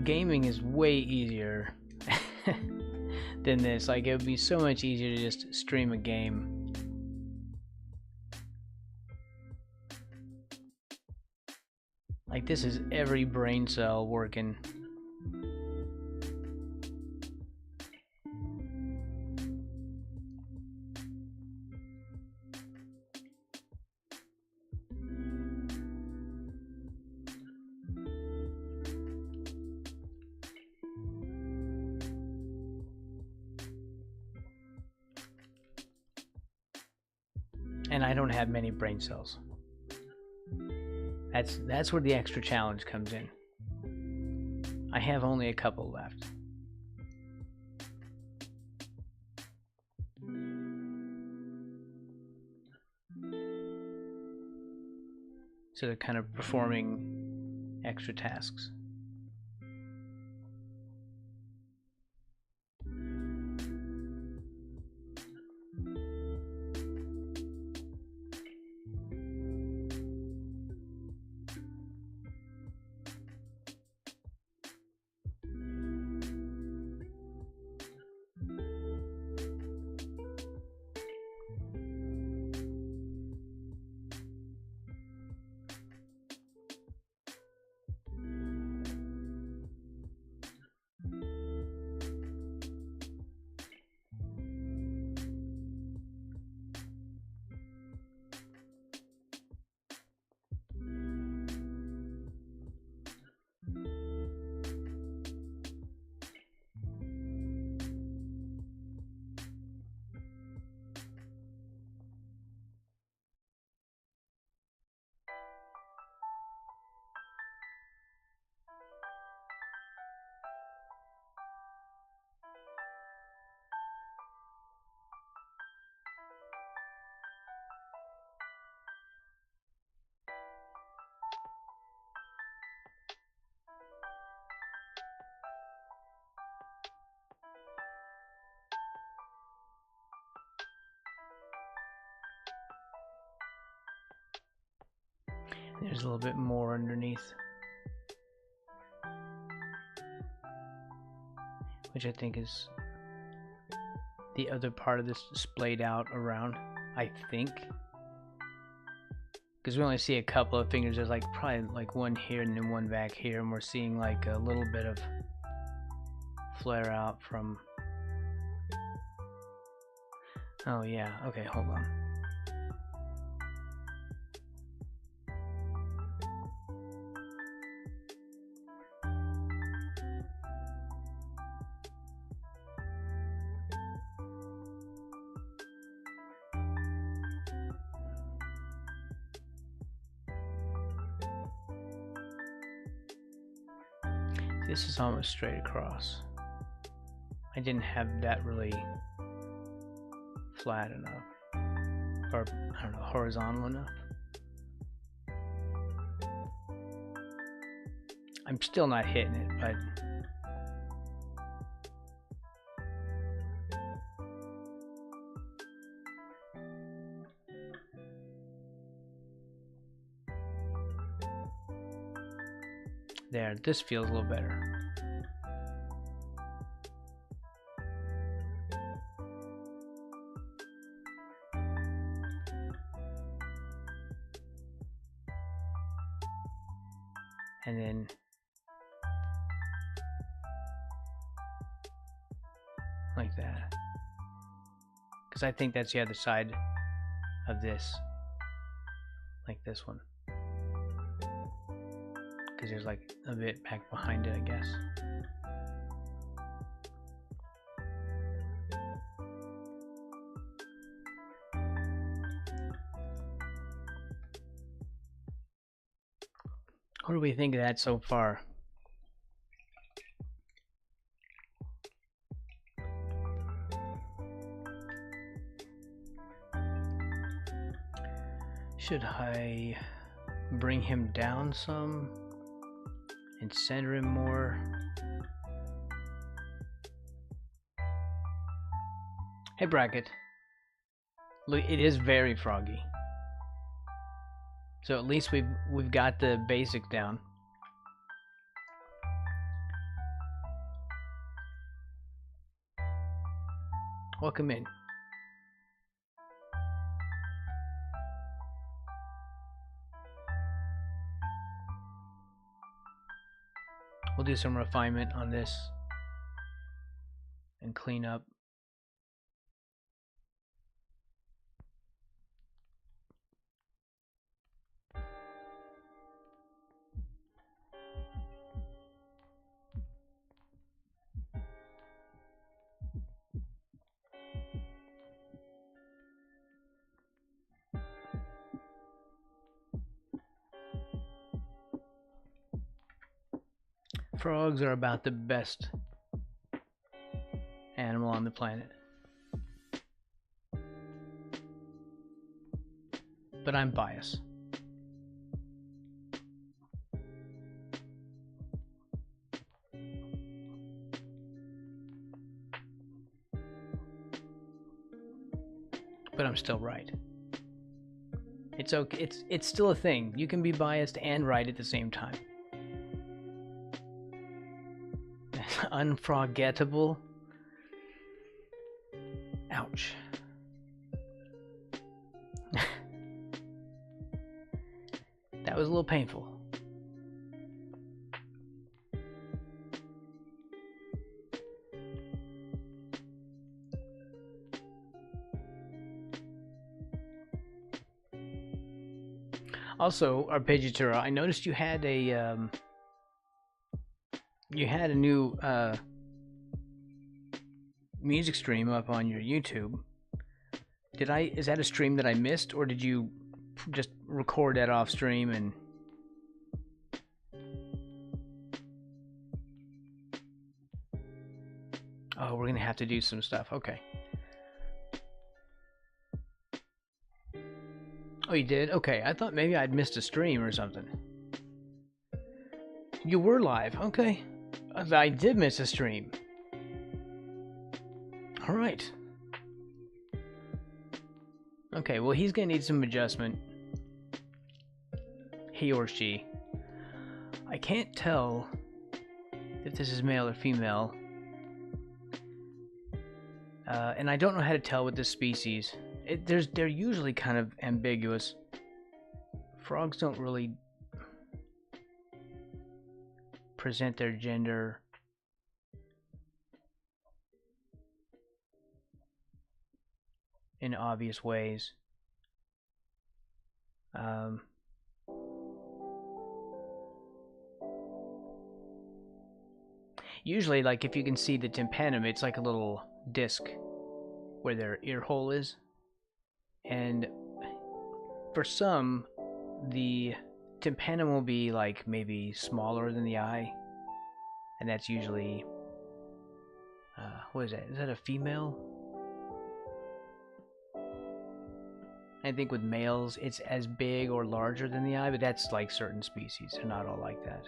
Speaker 1: Gaming is way easier than this. Like, it would be so much easier to just stream a game. Like, this is every brain cell working. And I don't have many brain cells. That's where the extra challenge comes in. I have only a couple left. So they're kind of performing extra tasks. There's a little bit more underneath, which I think is the other part of this splayed out around, I think. Because we only see a couple of fingers. There's like probably like one here and then one back here, and we're seeing like a little bit of flare out from... Oh yeah, okay, hold on. This is almost straight across. I didn't have that really flat enough, or I don't know, horizontal enough. I'm still not hitting it, but there, this feels a little better. And then like that, because I think that's the other side of this, like this one, because there's like a bit back behind it, I guess. What do we think of that so far? Should I bring him down some and center him more? Hey Bracket, look, it is very froggy. So at least we've got the basic down. Welcome in. We'll do some refinement on this and clean up. Frogs are about the best animal on the planet. But I'm biased. But I'm still right. It's okay. It's still a thing. You can be biased and right at the same time. Unforgettable. Ouch. That was a little painful. Also, Arpeggiatura, I noticed you had a new music stream up on your YouTube. Is that a stream that I missed, or did you just record that off stream and... Oh, we're gonna have to do some stuff. Okay. Oh, you did? Okay, I thought maybe I'd missed a stream or something. You were live. Okay. I did miss a stream. Alright. Okay, well, he's gonna need some adjustment. he or she. I can't tell if this is male or female. And I don't know how to tell with this species. They're usually kind of ambiguous. Frogs don't really present their gender in obvious ways. Usually, like, if you can see the tympanum, it's like a little disc where their ear hole is. And for some, the tympanum will be like maybe smaller than the eye. And that's usually, what is that? Is that a female? I think with males, it's as big or larger than the eye, but that's like certain species. They're not all like that.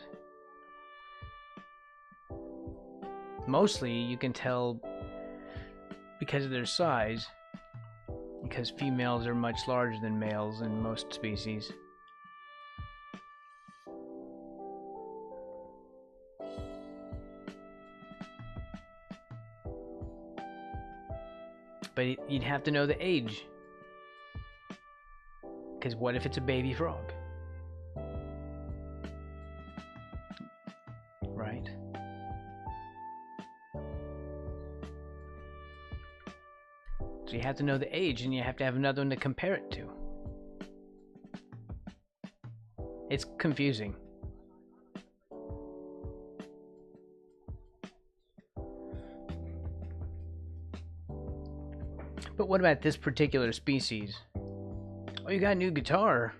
Speaker 1: Mostly, you can tell because of their size, because females are much larger than males in most species. But you'd have to know the age. Because what if it's a baby frog? Right? So you have to know the age, and you have to have another one to compare it to. It's confusing. But what about this particular species? Oh, you got a new guitar?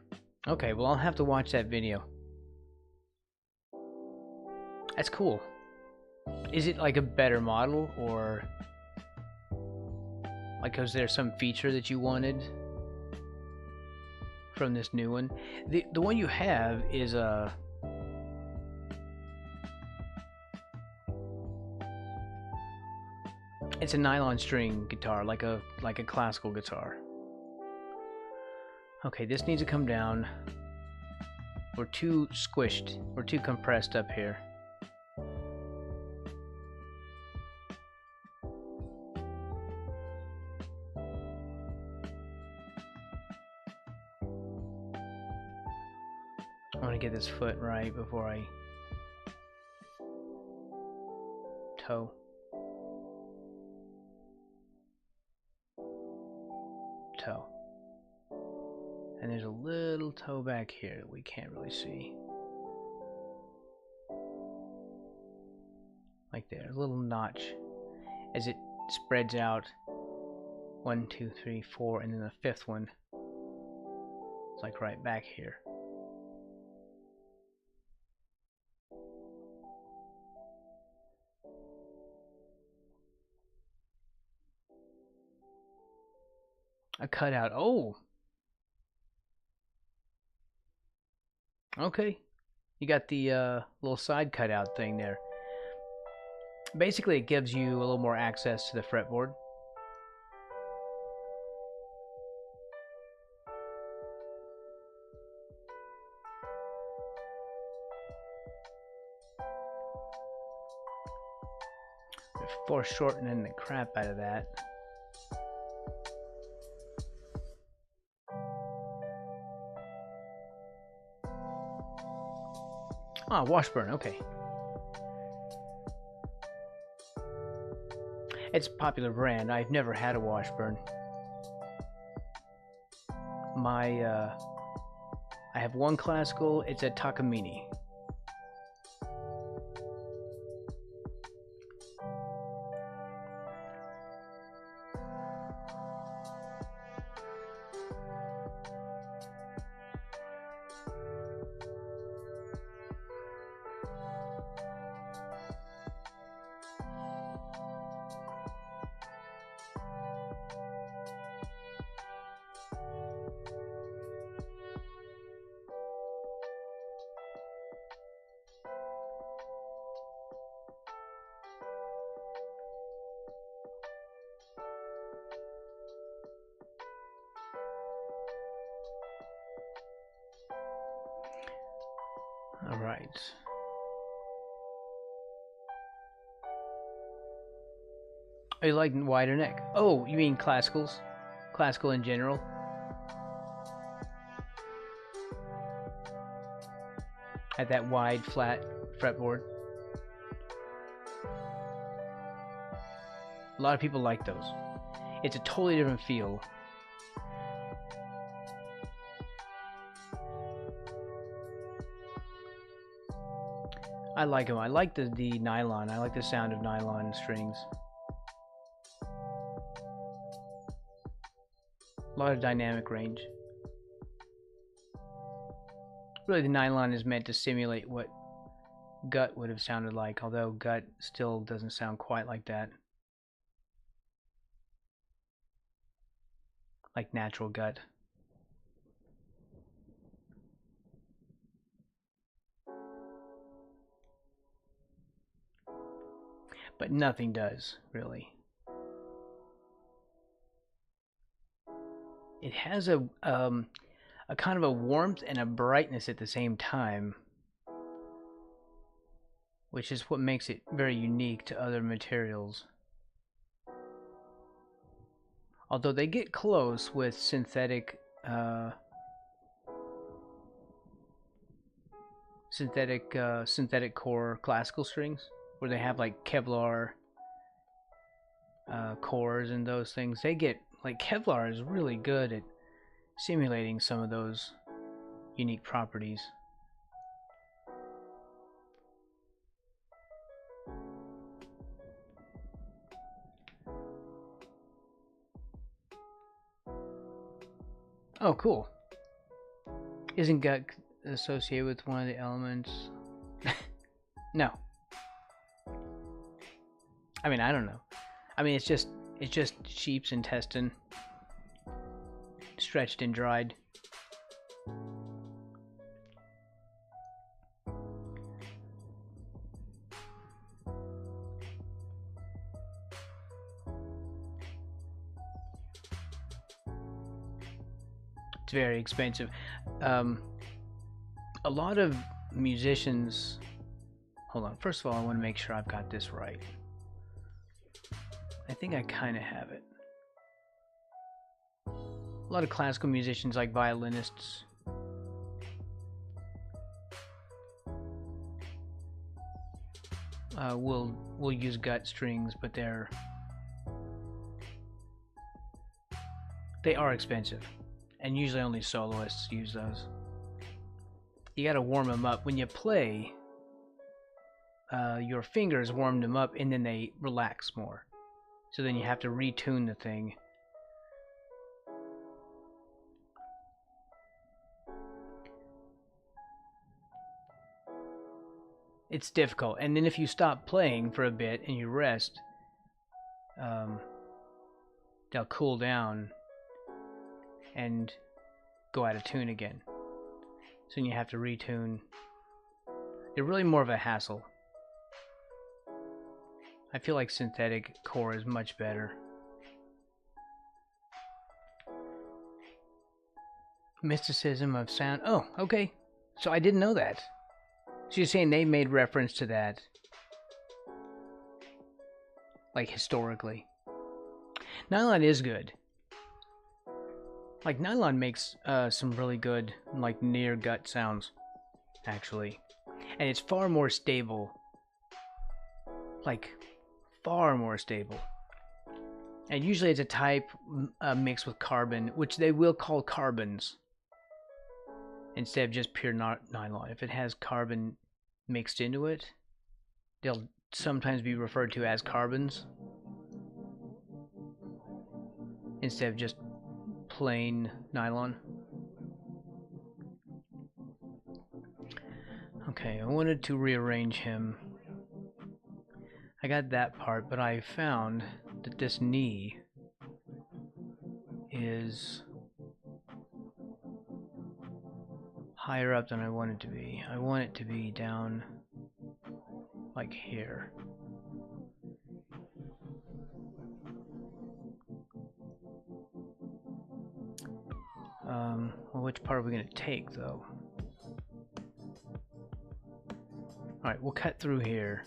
Speaker 1: Okay, well, I'll have to watch that video. That's cool. Is it like a better model, or like, was there some feature that you wanted from this new one? The one you have is a it's a nylon string guitar, like a classical guitar. Okay, this needs to come down. We're too squished. We're too compressed up here. I want to get this foot right before I toe. Toe. And there's a little toe back here that we can't really see. Like there, a little notch as it spreads out. 1, 2, 3, 4, and then the fifth one. It's like right back here. A cutout. Oh! Okay. You got the little side cutout thing there. Basically, it gives you a little more access to the fretboard. Foreshortening the crap out of that. Ah, Washburn, okay. It's a popular brand. I've never had a Washburn. I have one classical. It's a Takamine. All right. Oh, you like wider neck? Oh, you mean classicals? Classical in general? At that wide, flat fretboard. A lot of people like those. It's a totally different feel. I like them. I like the nylon. I like the sound of nylon strings. A lot of dynamic range. Really, the nylon is meant to simulate what gut would have sounded like, although gut still doesn't sound quite like that. Like natural gut. But nothing does, really. It has a kind of a warmth and a brightness at the same time, which is what makes it very unique to other materials. Although they get close with synthetic core classical strings, where they have like Kevlar cores and those things. They get like Kevlar is really good at simulating some of those unique properties. Oh, cool. Isn't gut associated with one of the elements? No. I mean, I don't know. I mean, it's just sheep's intestine stretched and dried. It's very expensive. A lot of musicians. Hold on. First of all, I want to make sure I've got this right. I think I kind of have it. A lot of classical musicians, like violinists, will use gut strings, but they are expensive, and usually only soloists use those. You got to warm them up when you play. Your fingers warm them up, and then they relax more. So then you have to retune the thing. It's difficult. And then if you stop playing for a bit and you rest, they'll cool down and go out of tune again. So then you have to retune. They're really more of a hassle. I feel like synthetic core is much better. Mysticism of sound. Oh, okay. So I didn't know that. So you're saying they made reference to that, like historically. Nylon is good. Like nylon makes some really good, like near gut sounds, actually, and it's far more stable. Like far more stable. And usually it's a type mixed with carbon, which they will call carbons instead of just pure nylon. If it has carbon mixed into it, they'll sometimes be referred to as carbons instead of just plain nylon. Okay, I wanted to rearrange him. I got that part, but I found that this knee is higher up than I want it to be. I want it to be down like here. Well, which part are we going to take, though? Alright, we'll cut through here.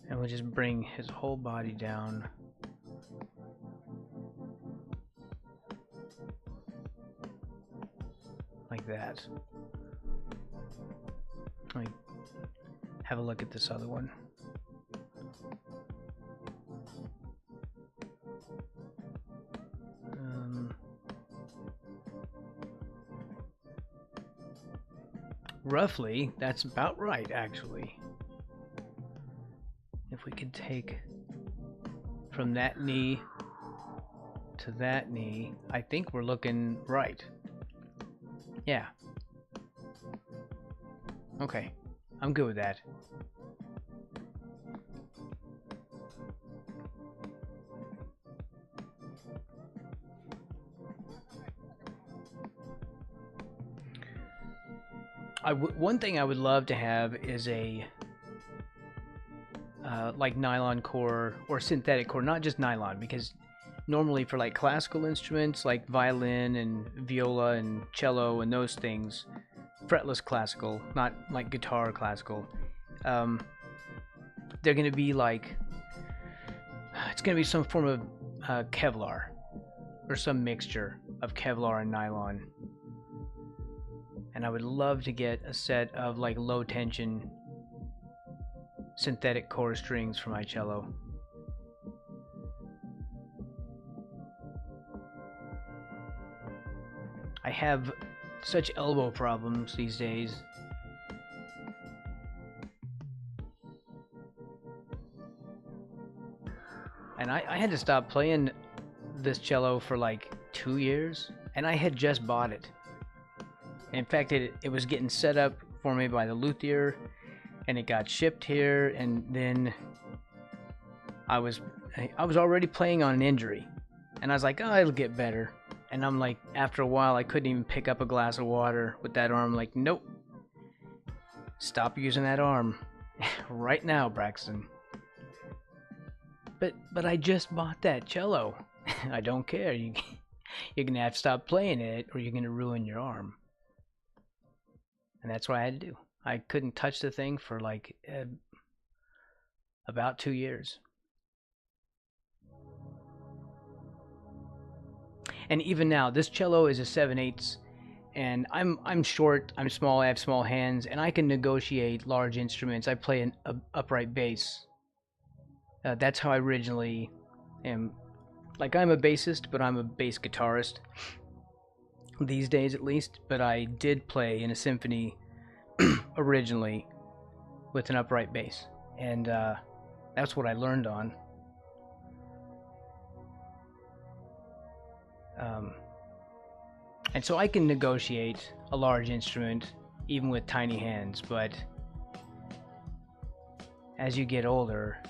Speaker 1: And we'll just bring his whole body down. Like that. Like, have a look at this other one. Roughly, that's about right, actually. If we could take from that knee to that knee, I think we're looking right. Yeah. Okay, I'm good with that. One thing I would love to have is a like nylon core or synthetic core, not just nylon, because normally for like classical instruments like violin and viola and cello and those things, fretless classical, not like guitar classical, they're going to be like, it's going to be some form of Kevlar or some mixture of Kevlar and nylon. And I would love to get a set of like low tension synthetic core strings for my cello. I have such elbow problems these days. And I had to stop playing this cello for like 2 years, and I had just bought it. In fact, it was getting set up for me by the luthier, and it got shipped here, and then I was already playing on an injury, and I was like, oh, it'll get better. And I'm like, after a while, I couldn't even pick up a glass of water with that arm. Like, nope, stop using that arm right now, Braxton. But I just bought that cello. I don't care. You're gonna have to stop playing it, or you're gonna ruin your arm. And that's what I had to do. I couldn't touch the thing for like about 2 years. And even now, this cello is a 7/8, and I'm short, I'm small, I have small hands, and I can negotiate large instruments. I play an upright bass. That's how I originally am. Like, I'm a bassist, but I'm a bass guitarist. These days at least, but I did play in a symphony originally with an upright bass, and that's what I learned on. And so I can negotiate a large instrument even with tiny hands, but as you get older,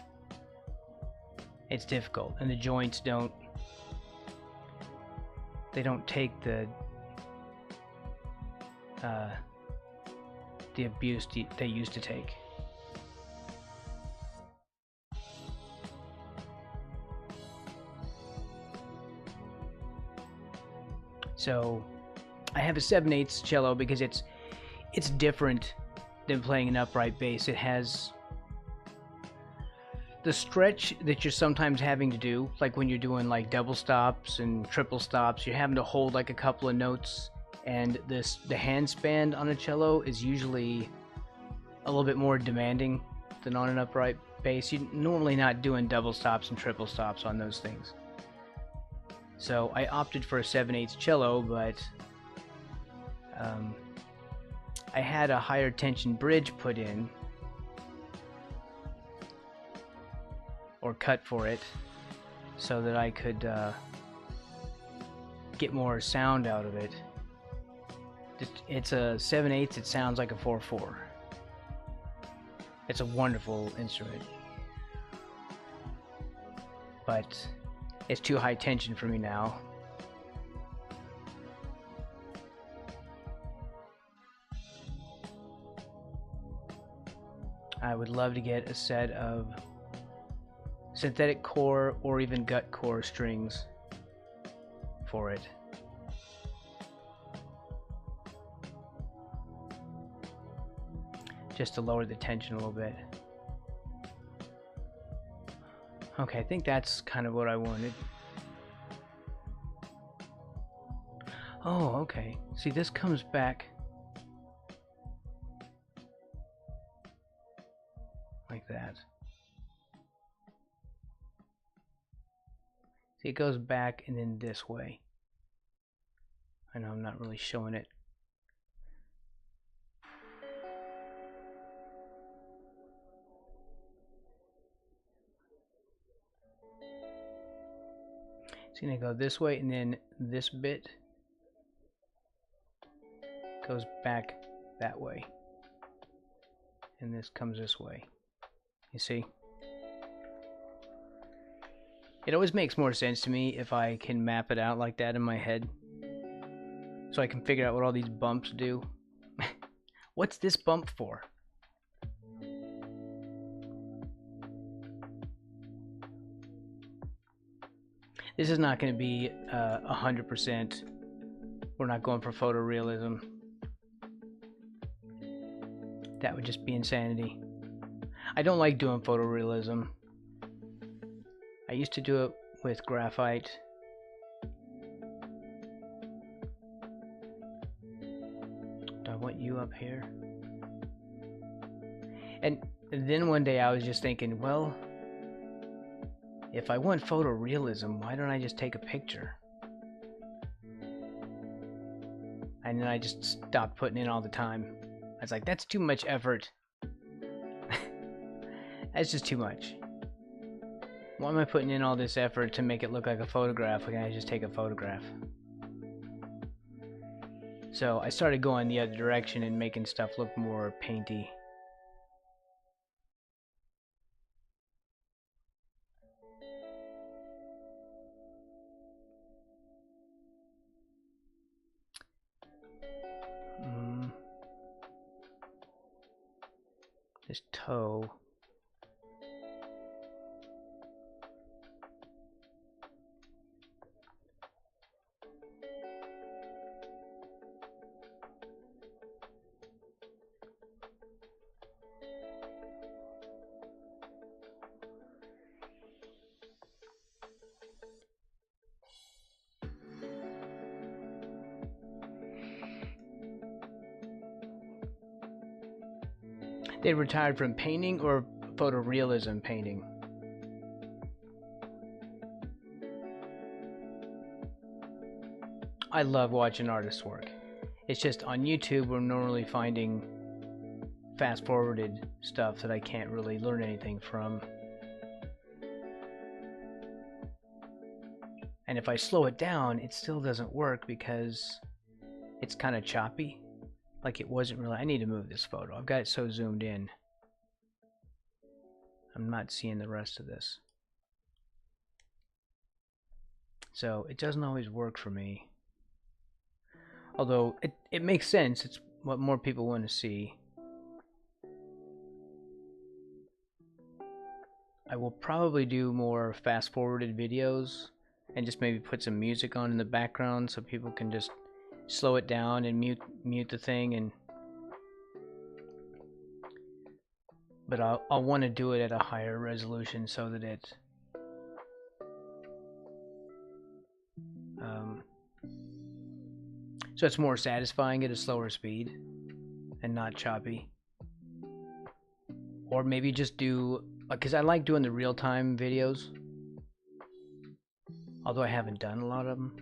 Speaker 1: it's difficult, and the joints don't take the abuse they used to take. So I have a 7/8 cello because it's different than playing an upright bass. It has the stretch that you're sometimes having to do, like when you're doing like double stops and triple stops, you're having to hold like a couple of notes, and the hand span on a cello is usually a little bit more demanding than on an upright bass. You're normally not doing double stops and triple stops on those things. So I opted for a 7/8 cello, but I had a higher tension bridge put in, or cut for it, so that I could get more sound out of it. It's a 7/8, it sounds like a 4/4. It's a wonderful instrument, but it's too high tension for me now. I would love to get a set of synthetic core or even gut core strings for it. Just to lower the tension a little bit. Okay, I think that's kind of what I wanted. Oh, okay. See, this comes back like that. See, it goes back and then this way. I know I'm not really showing it. It's gonna go this way, and then this bit goes back that way, and this comes this way. You see? It always makes more sense to me if I can map it out like that in my head, so I can figure out what all these bumps do. What's this bump for? This is not going to be 100%. We're not going for photorealism. That would just be insanity. I don't like doing photorealism. I used to do it with graphite. Do I want you up here? And then one day I was just thinking, well, if I want photorealism, why don't I just take a picture? And then I just stopped putting in all the time. I was like, that's too much effort. That's just too much. Why am I putting in all this effort to make it look like a photograph? Why can't I just take a photograph? So I started going the other direction and making stuff look more painty. This toe. They retired from painting or photorealism painting? I love watching artists work. It's just on YouTube we're normally finding fast forwarded stuff that I can't really learn anything from. And if I slow it down, it still doesn't work because it's kind of choppy. Like it wasn't really. I need to move this photo. I've got it so zoomed in. I'm not seeing the rest of this. So it doesn't always work for me. Although it makes sense. It's what more people want to see. I will probably do more fast forwarded videos and just maybe put some music on in the background so people can just slow it down and mute the thing. And but I'll want to do it at a higher resolution so that it so it's more satisfying at a slower speed and not choppy. Or maybe just do, because I like doing the real-time videos, although I haven't done a lot of them.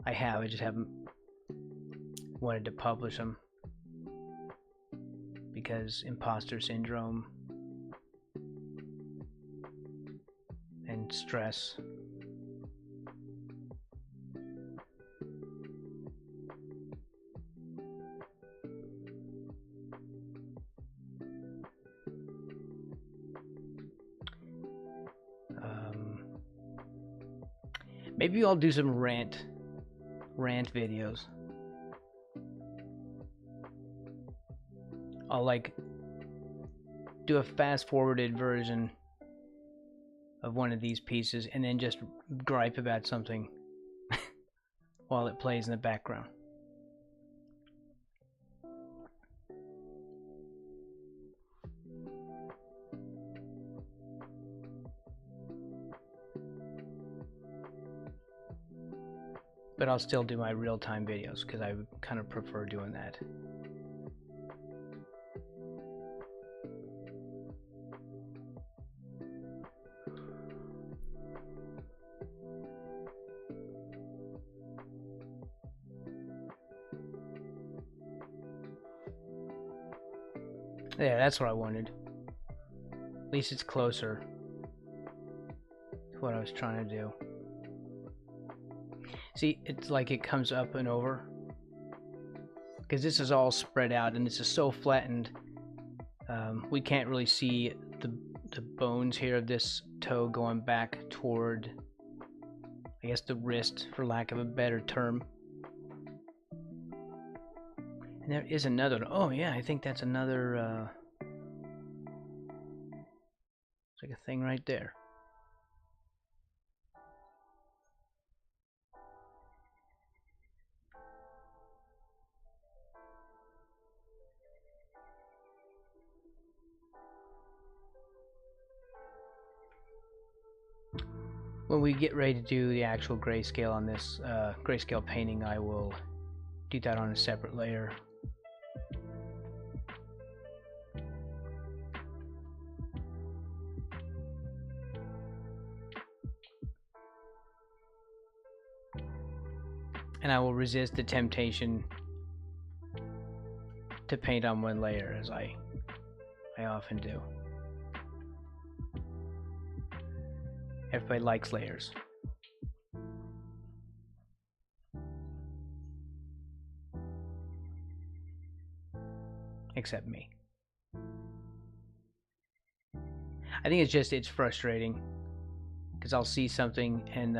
Speaker 1: I just haven't wanted to publish them because imposter syndrome and stress. Maybe I'll do some rant videos. I'll like do a fast forwarded version of one of these pieces and then just gripe about something while it plays in the background. But I'll still do my real-time videos because I kind of prefer doing that. Yeah, that's what I wanted. At least it's closer to what I was trying to do. See, it's like it comes up and over. Because this is all spread out and this is so flattened. We can't really see the bones here of this toe going back toward, I guess, the wrist, for lack of a better term. And there is another. Oh yeah, I think that's another. It's like a thing right there. When we get ready to do the actual grayscale on this grayscale painting, I will do that on a separate layer. And I will resist the temptation to paint on one layer, as I often do. Everybody likes layers. Except me. I think it's frustrating because I'll see something and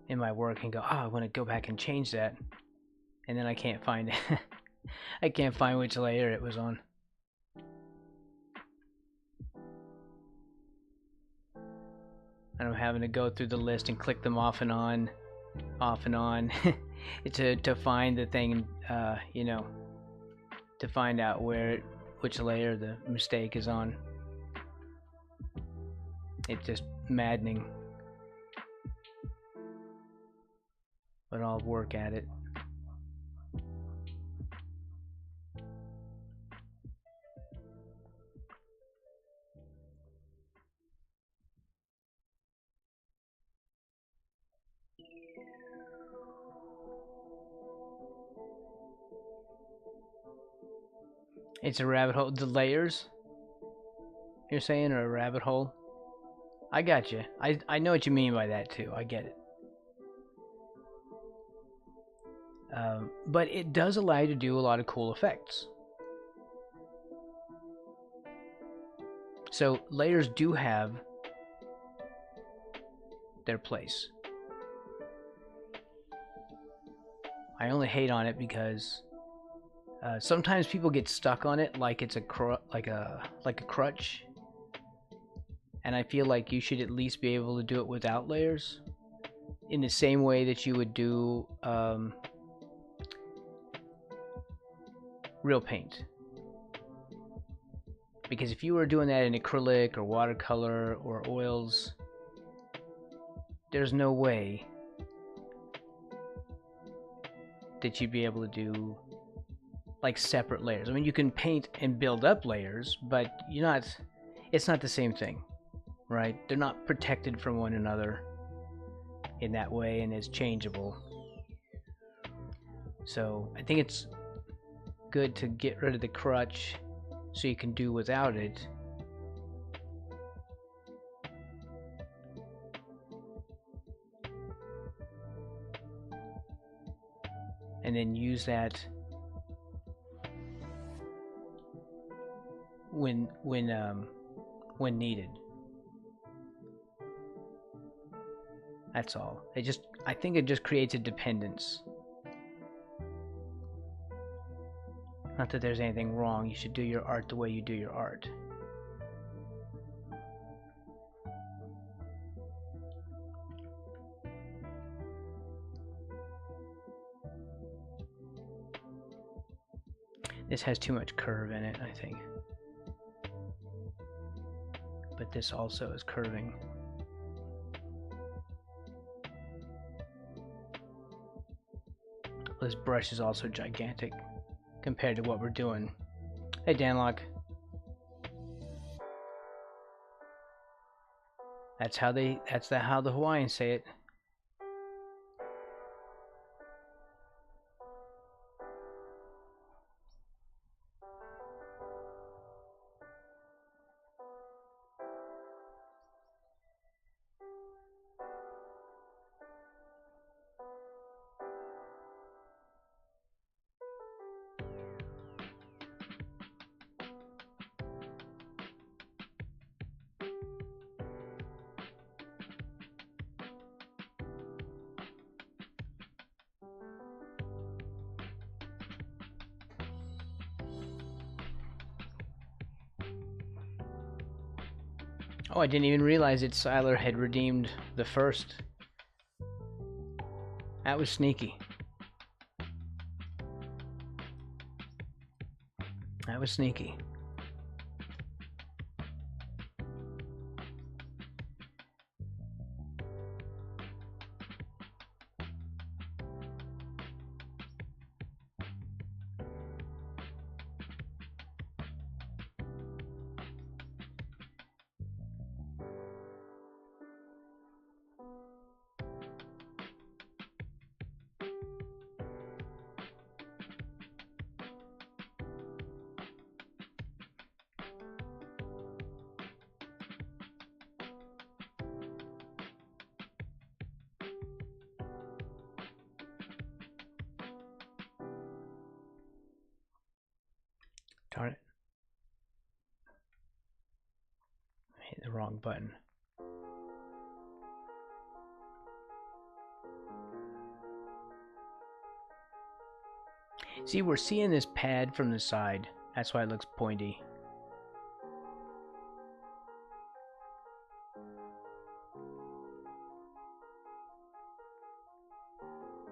Speaker 1: in my work and go, oh, I want to go back and change that, and then I can't find it. I can't find which layer it was on. And I'm having to go through the list and click them off and on to find the thing, you know, to find out which layer the mistake is on. It's just maddening. But I'll work at it. It's a rabbit hole. The layers, you're saying, are a rabbit hole? I got you. I know what you mean by that too. I get it. But it does allow you to do a lot of cool effects. So layers do have their place. I only hate on it because sometimes people get stuck on it like it's a crutch, and I feel like you should at least be able to do it without layers, in the same way that you would do real paint. Because if you were doing that in acrylic or watercolor or oils, there's no way that you'd be able to do like separate layers. I mean, you can paint and build up layers, but it's not the same thing, right? They're not protected from one another in that way, and it's changeable. So I think it's good to get rid of the crutch so you can do without it. And then use that when needed. That's all. I think it just creates a dependence. Not that there's anything wrong. You should do your art the way you do your art. This has too much curve in it, I think. But this also is curving. This brush is also gigantic compared to what we're doing. Hey Danlock. That's how the Hawaiians say it. Oh, I didn't even realize that Siler had redeemed the first. That was sneaky. That was sneaky. Darn it. I hit the wrong button. See, we're seeing this pad from the side. That's why it looks pointy.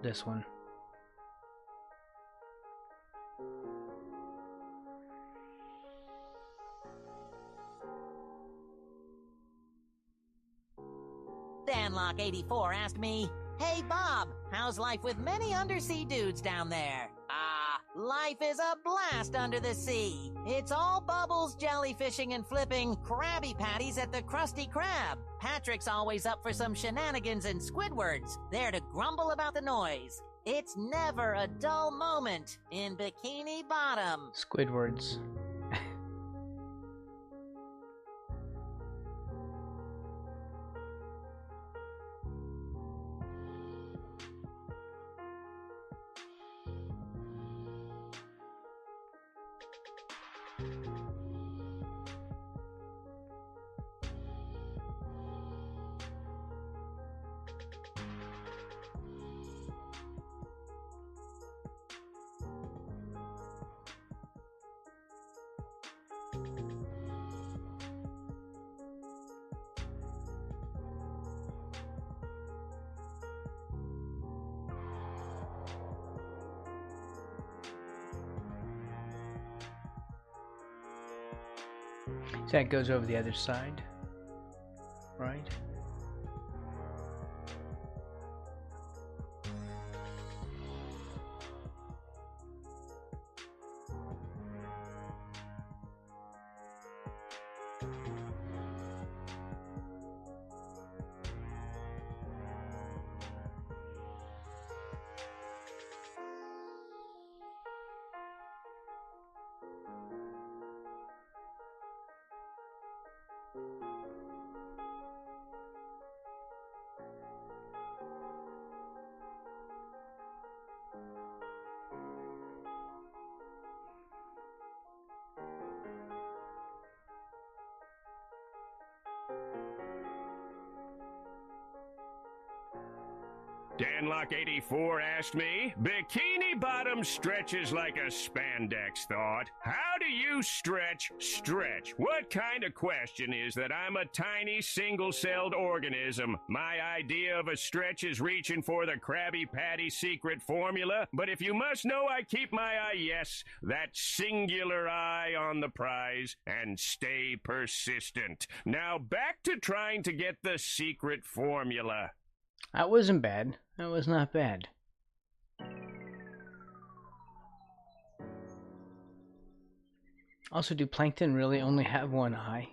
Speaker 1: This one.
Speaker 2: Danlock84 asked me, "Hey Bob, how's life with many undersea dudes down there?" Life is a blast under the sea. It's all bubbles, jellyfishing, and flipping Krabby Patties at the Krusty Krab. Patrick's always up for some shenanigans and Squidward's there to grumble about the noise. It's never a dull moment in Bikini Bottom.
Speaker 1: Squidwards. So that goes over the other side, right?
Speaker 3: Danlock84 asked me. Bikini Bottom stretches like a spandex thought. How do you stretch? What kind of question is that? I'm a tiny single-celled organism. My idea of a stretch is reaching for the Krabby Patty secret formula. But if you must know, I keep my eye, yes, that singular eye on the prize, and stay persistent. Now back to trying to get the secret formula.
Speaker 1: That wasn't bad. That was not bad. Also, do plankton really only have one eye?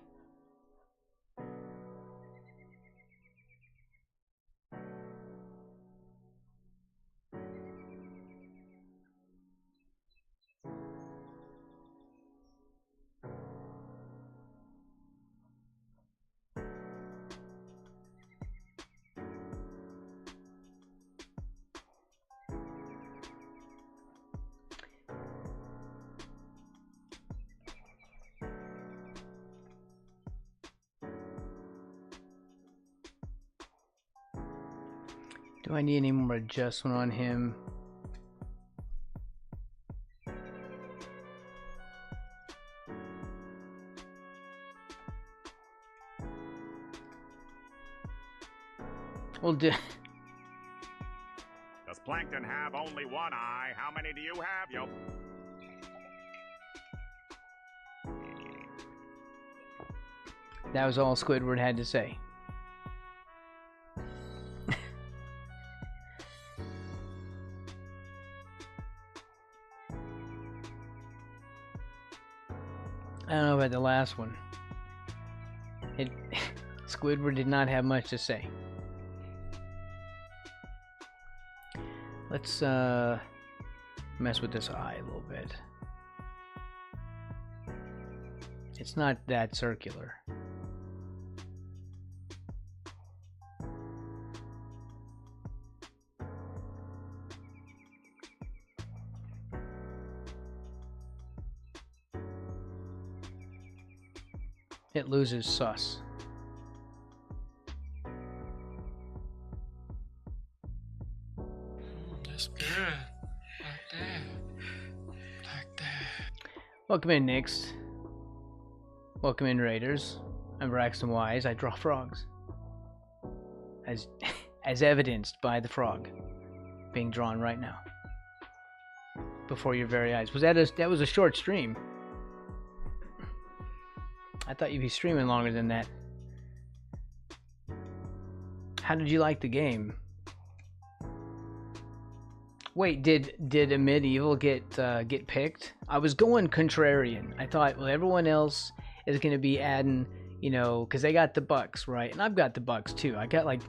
Speaker 1: Do I need any more adjustment on him? Well,
Speaker 4: does Plankton have only one eye? How many do you have, yo?
Speaker 1: That was all Squidward had to say. I don't know about the last one. Squidward did not have much to say. Let's mess with this eye a little bit. It's not that circular. It loses sus.
Speaker 5: That's good. Like that. Like that.
Speaker 1: Welcome in, Nix. Welcome in, Raiders. I'm Braxton Wise. I draw frogs. As evidenced by the frog being drawn right now. Before your very eyes. That was a short stream. I thought you'd be streaming longer than that. How did you like the game? Wait, did a medieval get picked? I was going contrarian. I thought, well, everyone else is going to be adding, you know, because they got the bucks, right? And I've got the bucks too. I got like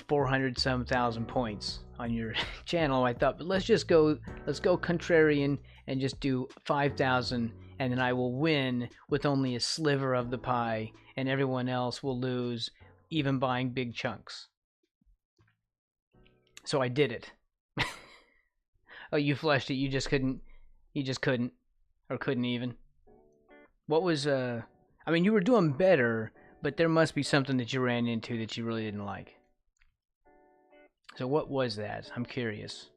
Speaker 1: 400 some thousand points on your channel. I thought, but let's go contrarian and just do 5,000. And then I will win with only a sliver of the pie, and everyone else will lose, even buying big chunks. So I did it. Oh, you flushed it. You just couldn't, or couldn't even. What was, I mean, you were doing better, but there must be something that you ran into that you really didn't like. So what was that? I'm curious.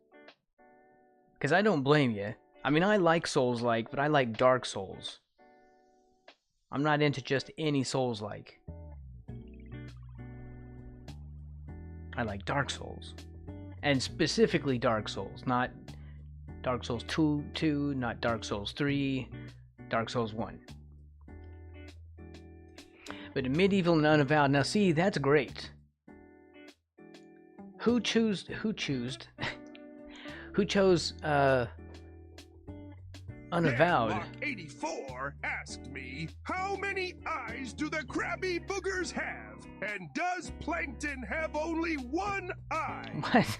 Speaker 1: Because I don't blame you. I mean, I like Souls-like, but I like Dark Souls. I'm not into just any Souls-like. I like Dark Souls. And specifically Dark Souls, not Dark Souls 2, not Dark Souls 3, Dark Souls 1. But Medieval and Unavowed, now see, that's great. Who chose Unavowed?
Speaker 6: Danlock84 asked me, how many eyes do the Krabby Boogers have? And does Plankton have only one eye?
Speaker 1: What?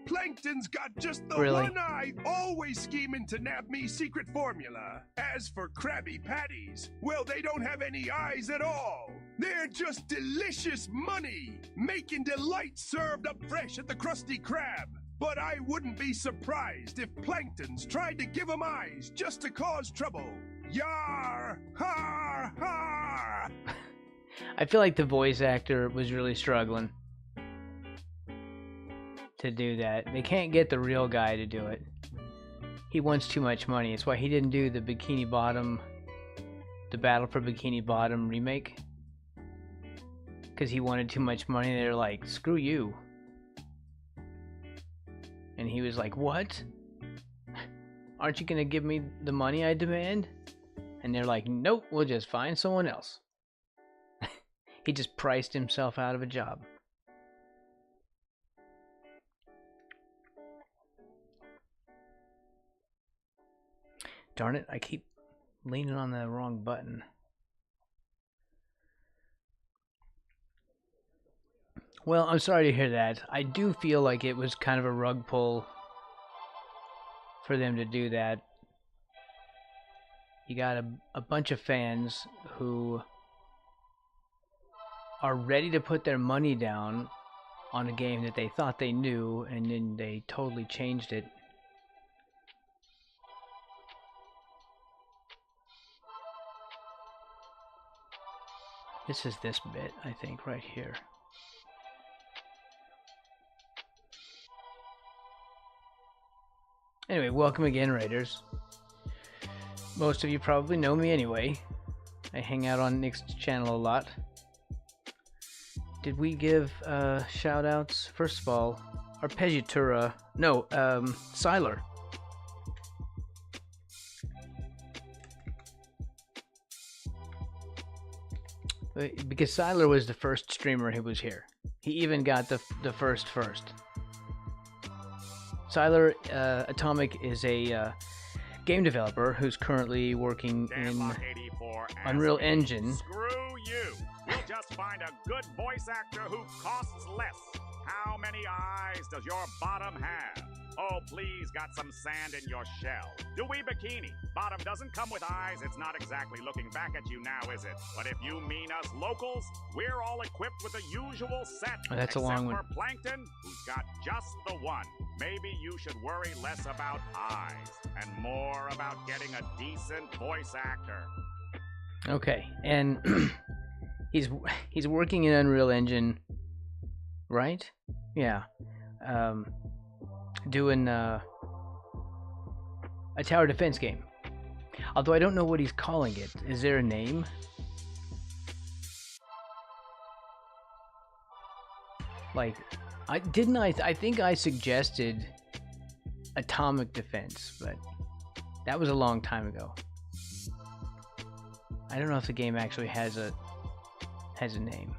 Speaker 6: Plankton's got just the
Speaker 1: Really?
Speaker 6: one eye, always scheming to nab me secret formula. As for Krabby Patties, well, they don't have any eyes at all. They're just delicious money, making delight served up fresh at the Krusty Krab. But I wouldn't be surprised if Plankton's tried to give 'em eyes just to cause trouble. Yar! Har! Har!
Speaker 1: I feel like the voice actor was really struggling. to do that. They can't get the real guy to do it. He wants too much money. It's why he didn't do the Bikini Bottom, the Battle for Bikini Bottom remake. Because he wanted too much money. They're like, screw you. And he was like, what? Aren't you going to give me the money I demand? And they're like, nope, we'll just find someone else. He just priced himself out of a job. Darn it, I keep leaning on the wrong button. Well, I'm sorry to hear that. I do feel like it was kind of a rug pull for them to do that. You got a bunch of fans who are ready to put their money down on a game that they thought they knew, and then they totally changed it. This is this bit, I think, right here. Anyway, welcome again, Raiders. Most of you probably know me anyway. I hang out on Nick's channel a lot. Did we give shout-outs? First of all, Arpeggiatura... No, Siler. Because Siler was the first streamer who was here. He even got the first. Siler Atomic is a game developer who's currently working in Unreal Engine.
Speaker 4: Screw you! We'll just find a good voice actor who costs less. How many eyes does your bottom have? Oh, please, got some sand in your shell. Do we bikini? Bottom doesn't come with eyes. It's not exactly looking back at you now, is it? But if you mean us locals, we're all equipped with the usual set.
Speaker 1: Oh, that's a long one.
Speaker 4: Except for Plankton, who's got just the one. Maybe you should worry less about eyes and more about getting a decent voice actor.
Speaker 1: Okay, and he's working in Unreal Engine, right? Yeah. Doing a tower defense game. Although I don't know what he's calling it. Is there a name? Like, I think I suggested Atomic Defense, but that was a long time ago. I don't know if the game actually has a name.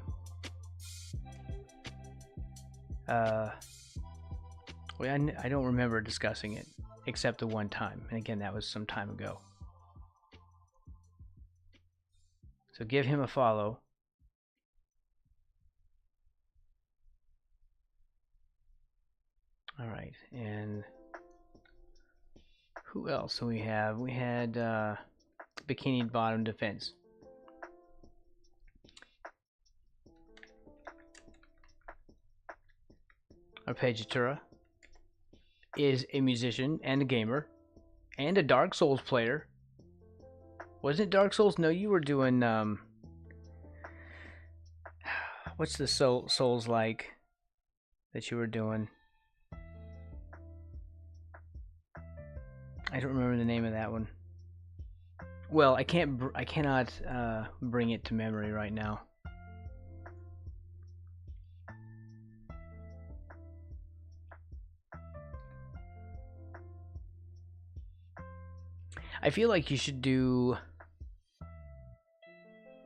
Speaker 1: Well, I don't remember discussing it, except the one time. And again, that was some time ago. So give him a follow. Alright, and who else do we have? We had Bikini Bottom Defense. Arpeggiatura is a musician and a gamer and a Dark Souls player. Wasn't it Dark Souls? No, you were doing what's the Souls like that you were doing? I don't remember the name of that one. Well, I cannot bring it to memory right now. I feel like you should do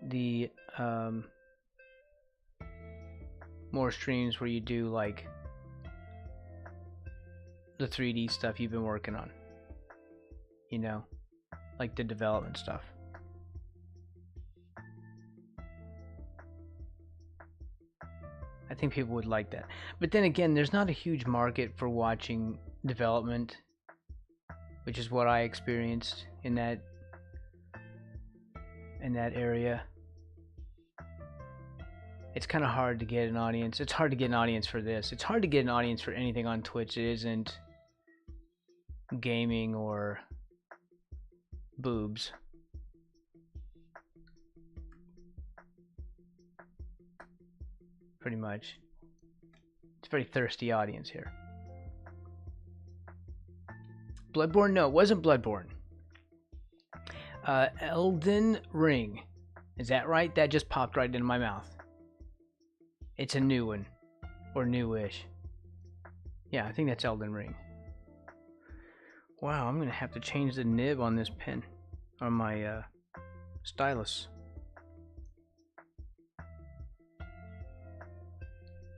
Speaker 1: the more streams where you do like the 3D stuff you've been working on. You know, like the development stuff. I think people would like that. But then again, there's not a huge market for watching development, which is what I experienced in that area. It's kind of hard to get an audience. It's hard to get an audience for this. It's hard to get an audience for anything on Twitch that isn't gaming or boobs. Pretty much. It's a very thirsty audience here. Bloodborne? No, it wasn't Bloodborne. Elden Ring. Is that right? That just popped right into my mouth. It's a new one. Or newish. Yeah, I think that's Elden Ring. Wow, I'm gonna have to change the nib on this pen. On my stylus.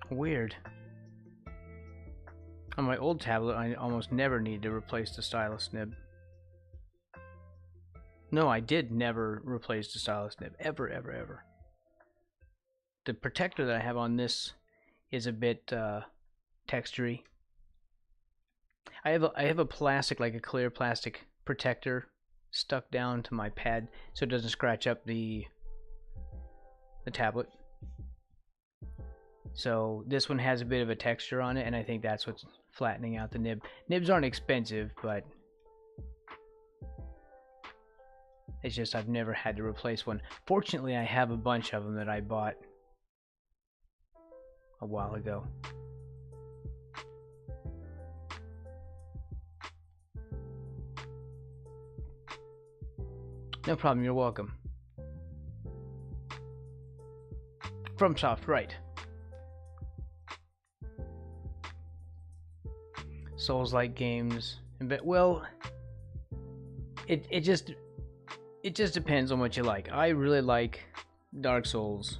Speaker 1: Weird. On my old tablet, I almost never need to replace the stylus nib. No, I did never replace the stylus nib. Ever, ever, ever. The protector that I have on this is a bit textury. I have a plastic, like a clear plastic protector stuck down to my pad so it doesn't scratch up the tablet. So this one has a bit of a texture on it, and I think that's what's flattening out the nib. Nibs aren't expensive, but it's just I've never had to replace one. Fortunately, I have a bunch of them that I bought a while ago. No problem, you're welcome. FromSoft, right. Souls-like games, but well, it just depends on what you like. I really like Dark Souls.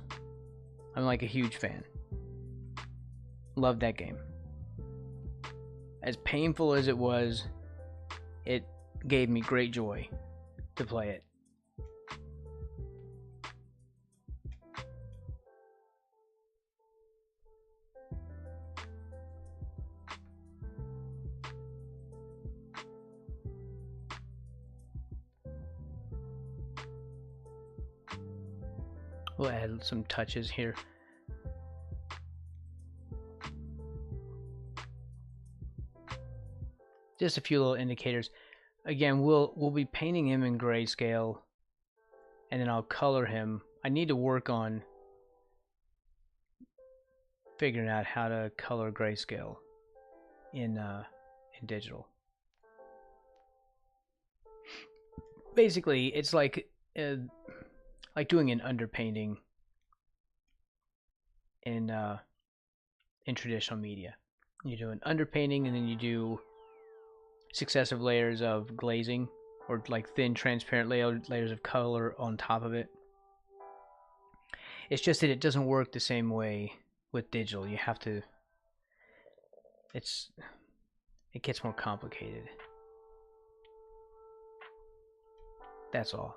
Speaker 1: I'm like a huge fan. Love that game. As painful as it was, it gave me great joy to play it. We'll add some touches here. Just a few little indicators. Again, we'll be painting him in grayscale, and then I'll color him. I need to work on figuring out how to color grayscale in digital. Basically, it's like doing an underpainting in traditional media. You do an underpainting, and then you do successive layers of glazing, or like thin transparent layers of color on top of it. It's just that it doesn't work the same way with digital. You have to, it gets more complicated. That's all.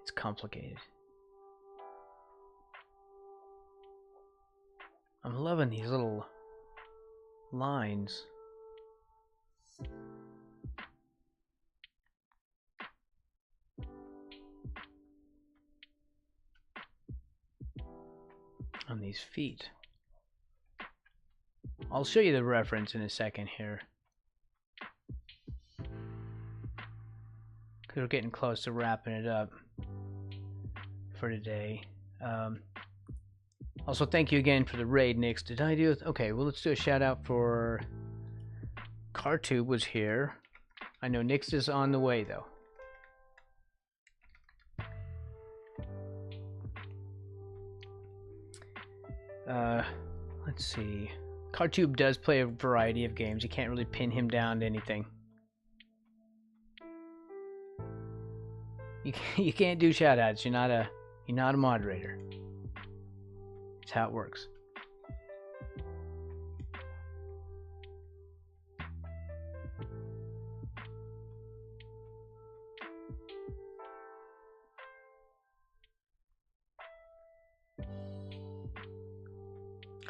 Speaker 1: It's complicated. I'm loving these little lines. On these feet. I'll show you the reference in a second here. Because we're getting close to wrapping it up for today. Also, thank you again for the raid, Nix. Did I do it? Okay, well, let's do a shout out for CarTube was here. I know Nix is on the way, though. Let's see. CarTube does play a variety of games. You can't really pin him down to anything. You can't do shoutouts. You're not a moderator. That's how it works.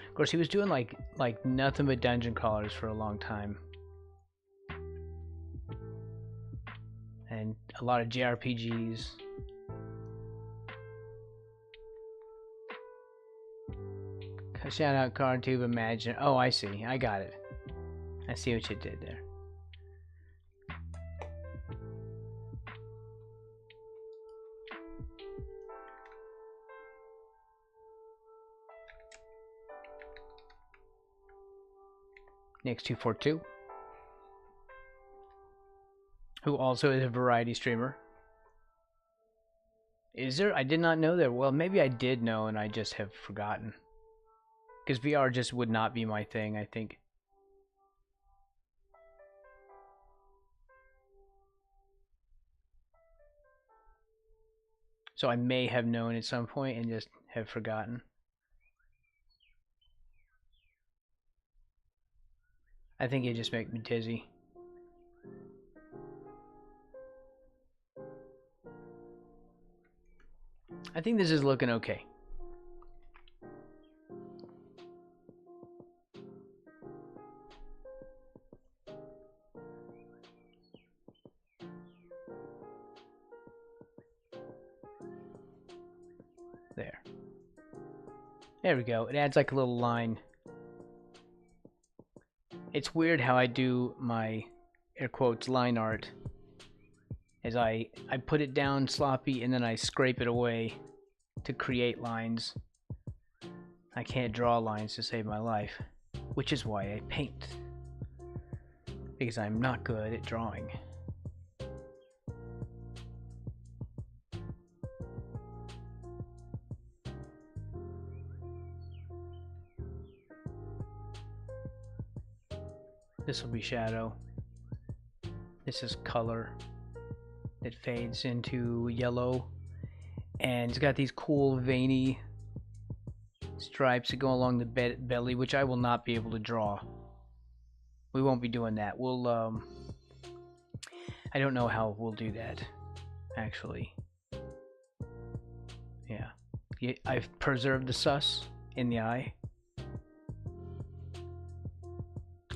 Speaker 1: Of course, he was doing like nothing but dungeon crawlers for a long time, and a lot of JRPGs. Shout out CardTube Imagine. Oh, I see. I got it. I see what you did there. Next 242. who also is a variety streamer. Is there? I did not know there. Well, maybe I did know and I just have forgotten. Because VR just would not be my thing, I think. So I may have known at some point and just have forgotten. I think it just makes me dizzy. I think this is looking okay. There. There we go. It adds like a little line. It's weird how I do my air quotes line art. As I put it down sloppy and then I scrape it away to create lines. I can't draw lines to save my life, which is why I paint. Because I'm not good at drawing. This will be shadow. This is color. It fades into yellow. And it's got these cool veiny stripes that go along the belly, which I will not be able to draw. We won't be doing that. We'll, I don't know how we'll do that, actually. Yeah. I've preserved the sus in the eye.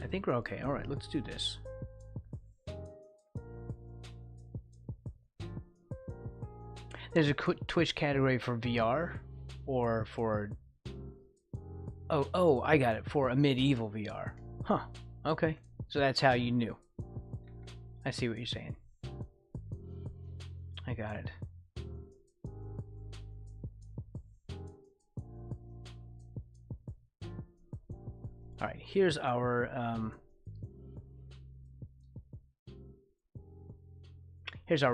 Speaker 1: I think we're okay. Alright, let's do this. There's a Twitch category for VR, or for... Oh, I got it. For a medieval VR. Huh. Okay. So that's how you knew. I see what you're saying. I got it. Alright, here's our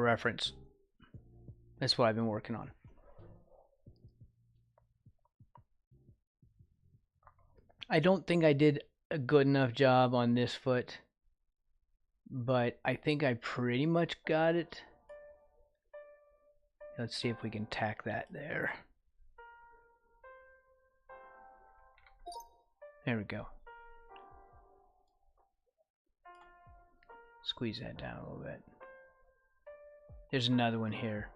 Speaker 1: reference. That's what I've been working on. I don't think I did a good enough job on this foot, but I think I pretty much got it. Let's see if we can tack that there. There we go. Squeeze that down a little bit. There's another one here.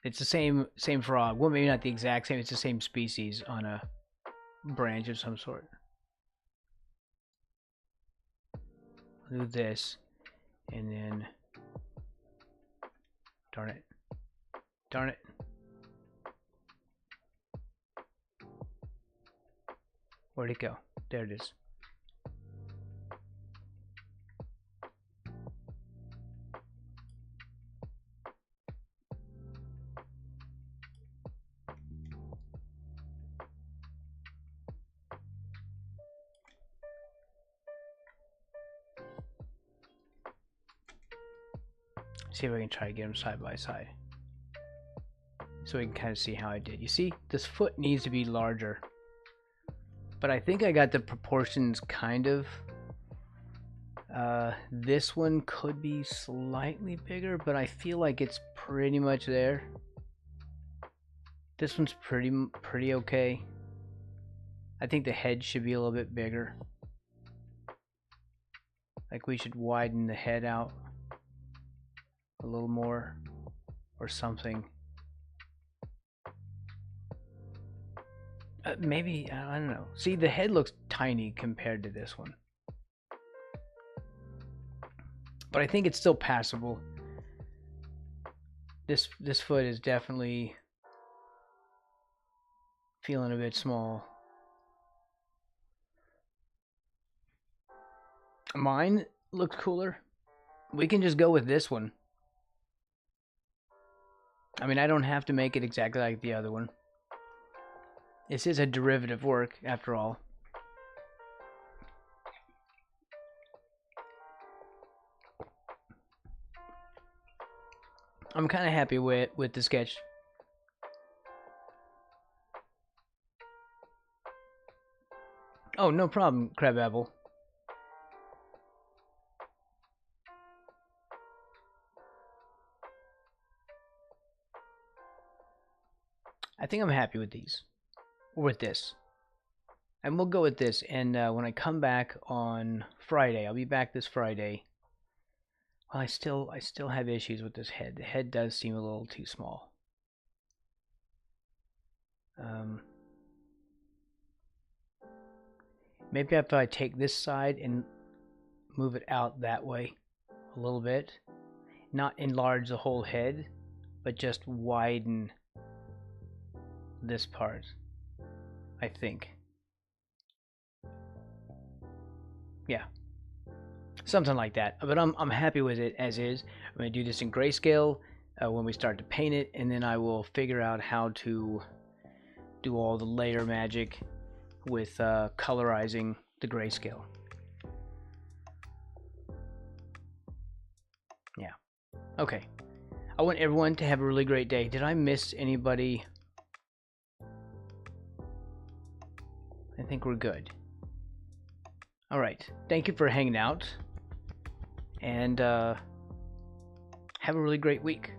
Speaker 1: It's the same frog. Well, maybe not the exact same. It's the same species on a branch of some sort. I'll do this, and then darn it. Where'd it go? There it is. See if I can try to get them side by side, so we can kind of see how I did. You see, this foot needs to be larger, but I think I got the proportions kind of. This one could be slightly bigger, but I feel like it's pretty much there. This one's pretty okay. I think the head should be a little bit bigger. Like we should widen the head out a little more or something. Maybe, I don't know. See, the head looks tiny compared to this one. But I think it's still passable. This foot is definitely feeling a bit small. Mine looks cooler. We can just go with this one. I mean, I don't have to make it exactly like the other one. This is a derivative work, after all. I'm kind of happy with the sketch. Oh, no problem, Crabapple. I think I'm happy with these. Or with this. And we'll go with this. And when I come back on Friday, I'll be back this Friday. Well, I still have issues with this head. The head does seem a little too small. Maybe if I take this side and move it out that way a little bit, not enlarge the whole head, but just widen this part, I think. Yeah, something like that. But I'm happy with it as is. I'm gonna do this in grayscale when we start to paint it, and then I will figure out how to do all the layer magic with colorizing the grayscale. Yeah. Okay. I want everyone to have a really great day. Did I miss anybody? I think we're good. Alright. Thank you for hanging out. And have a really great week.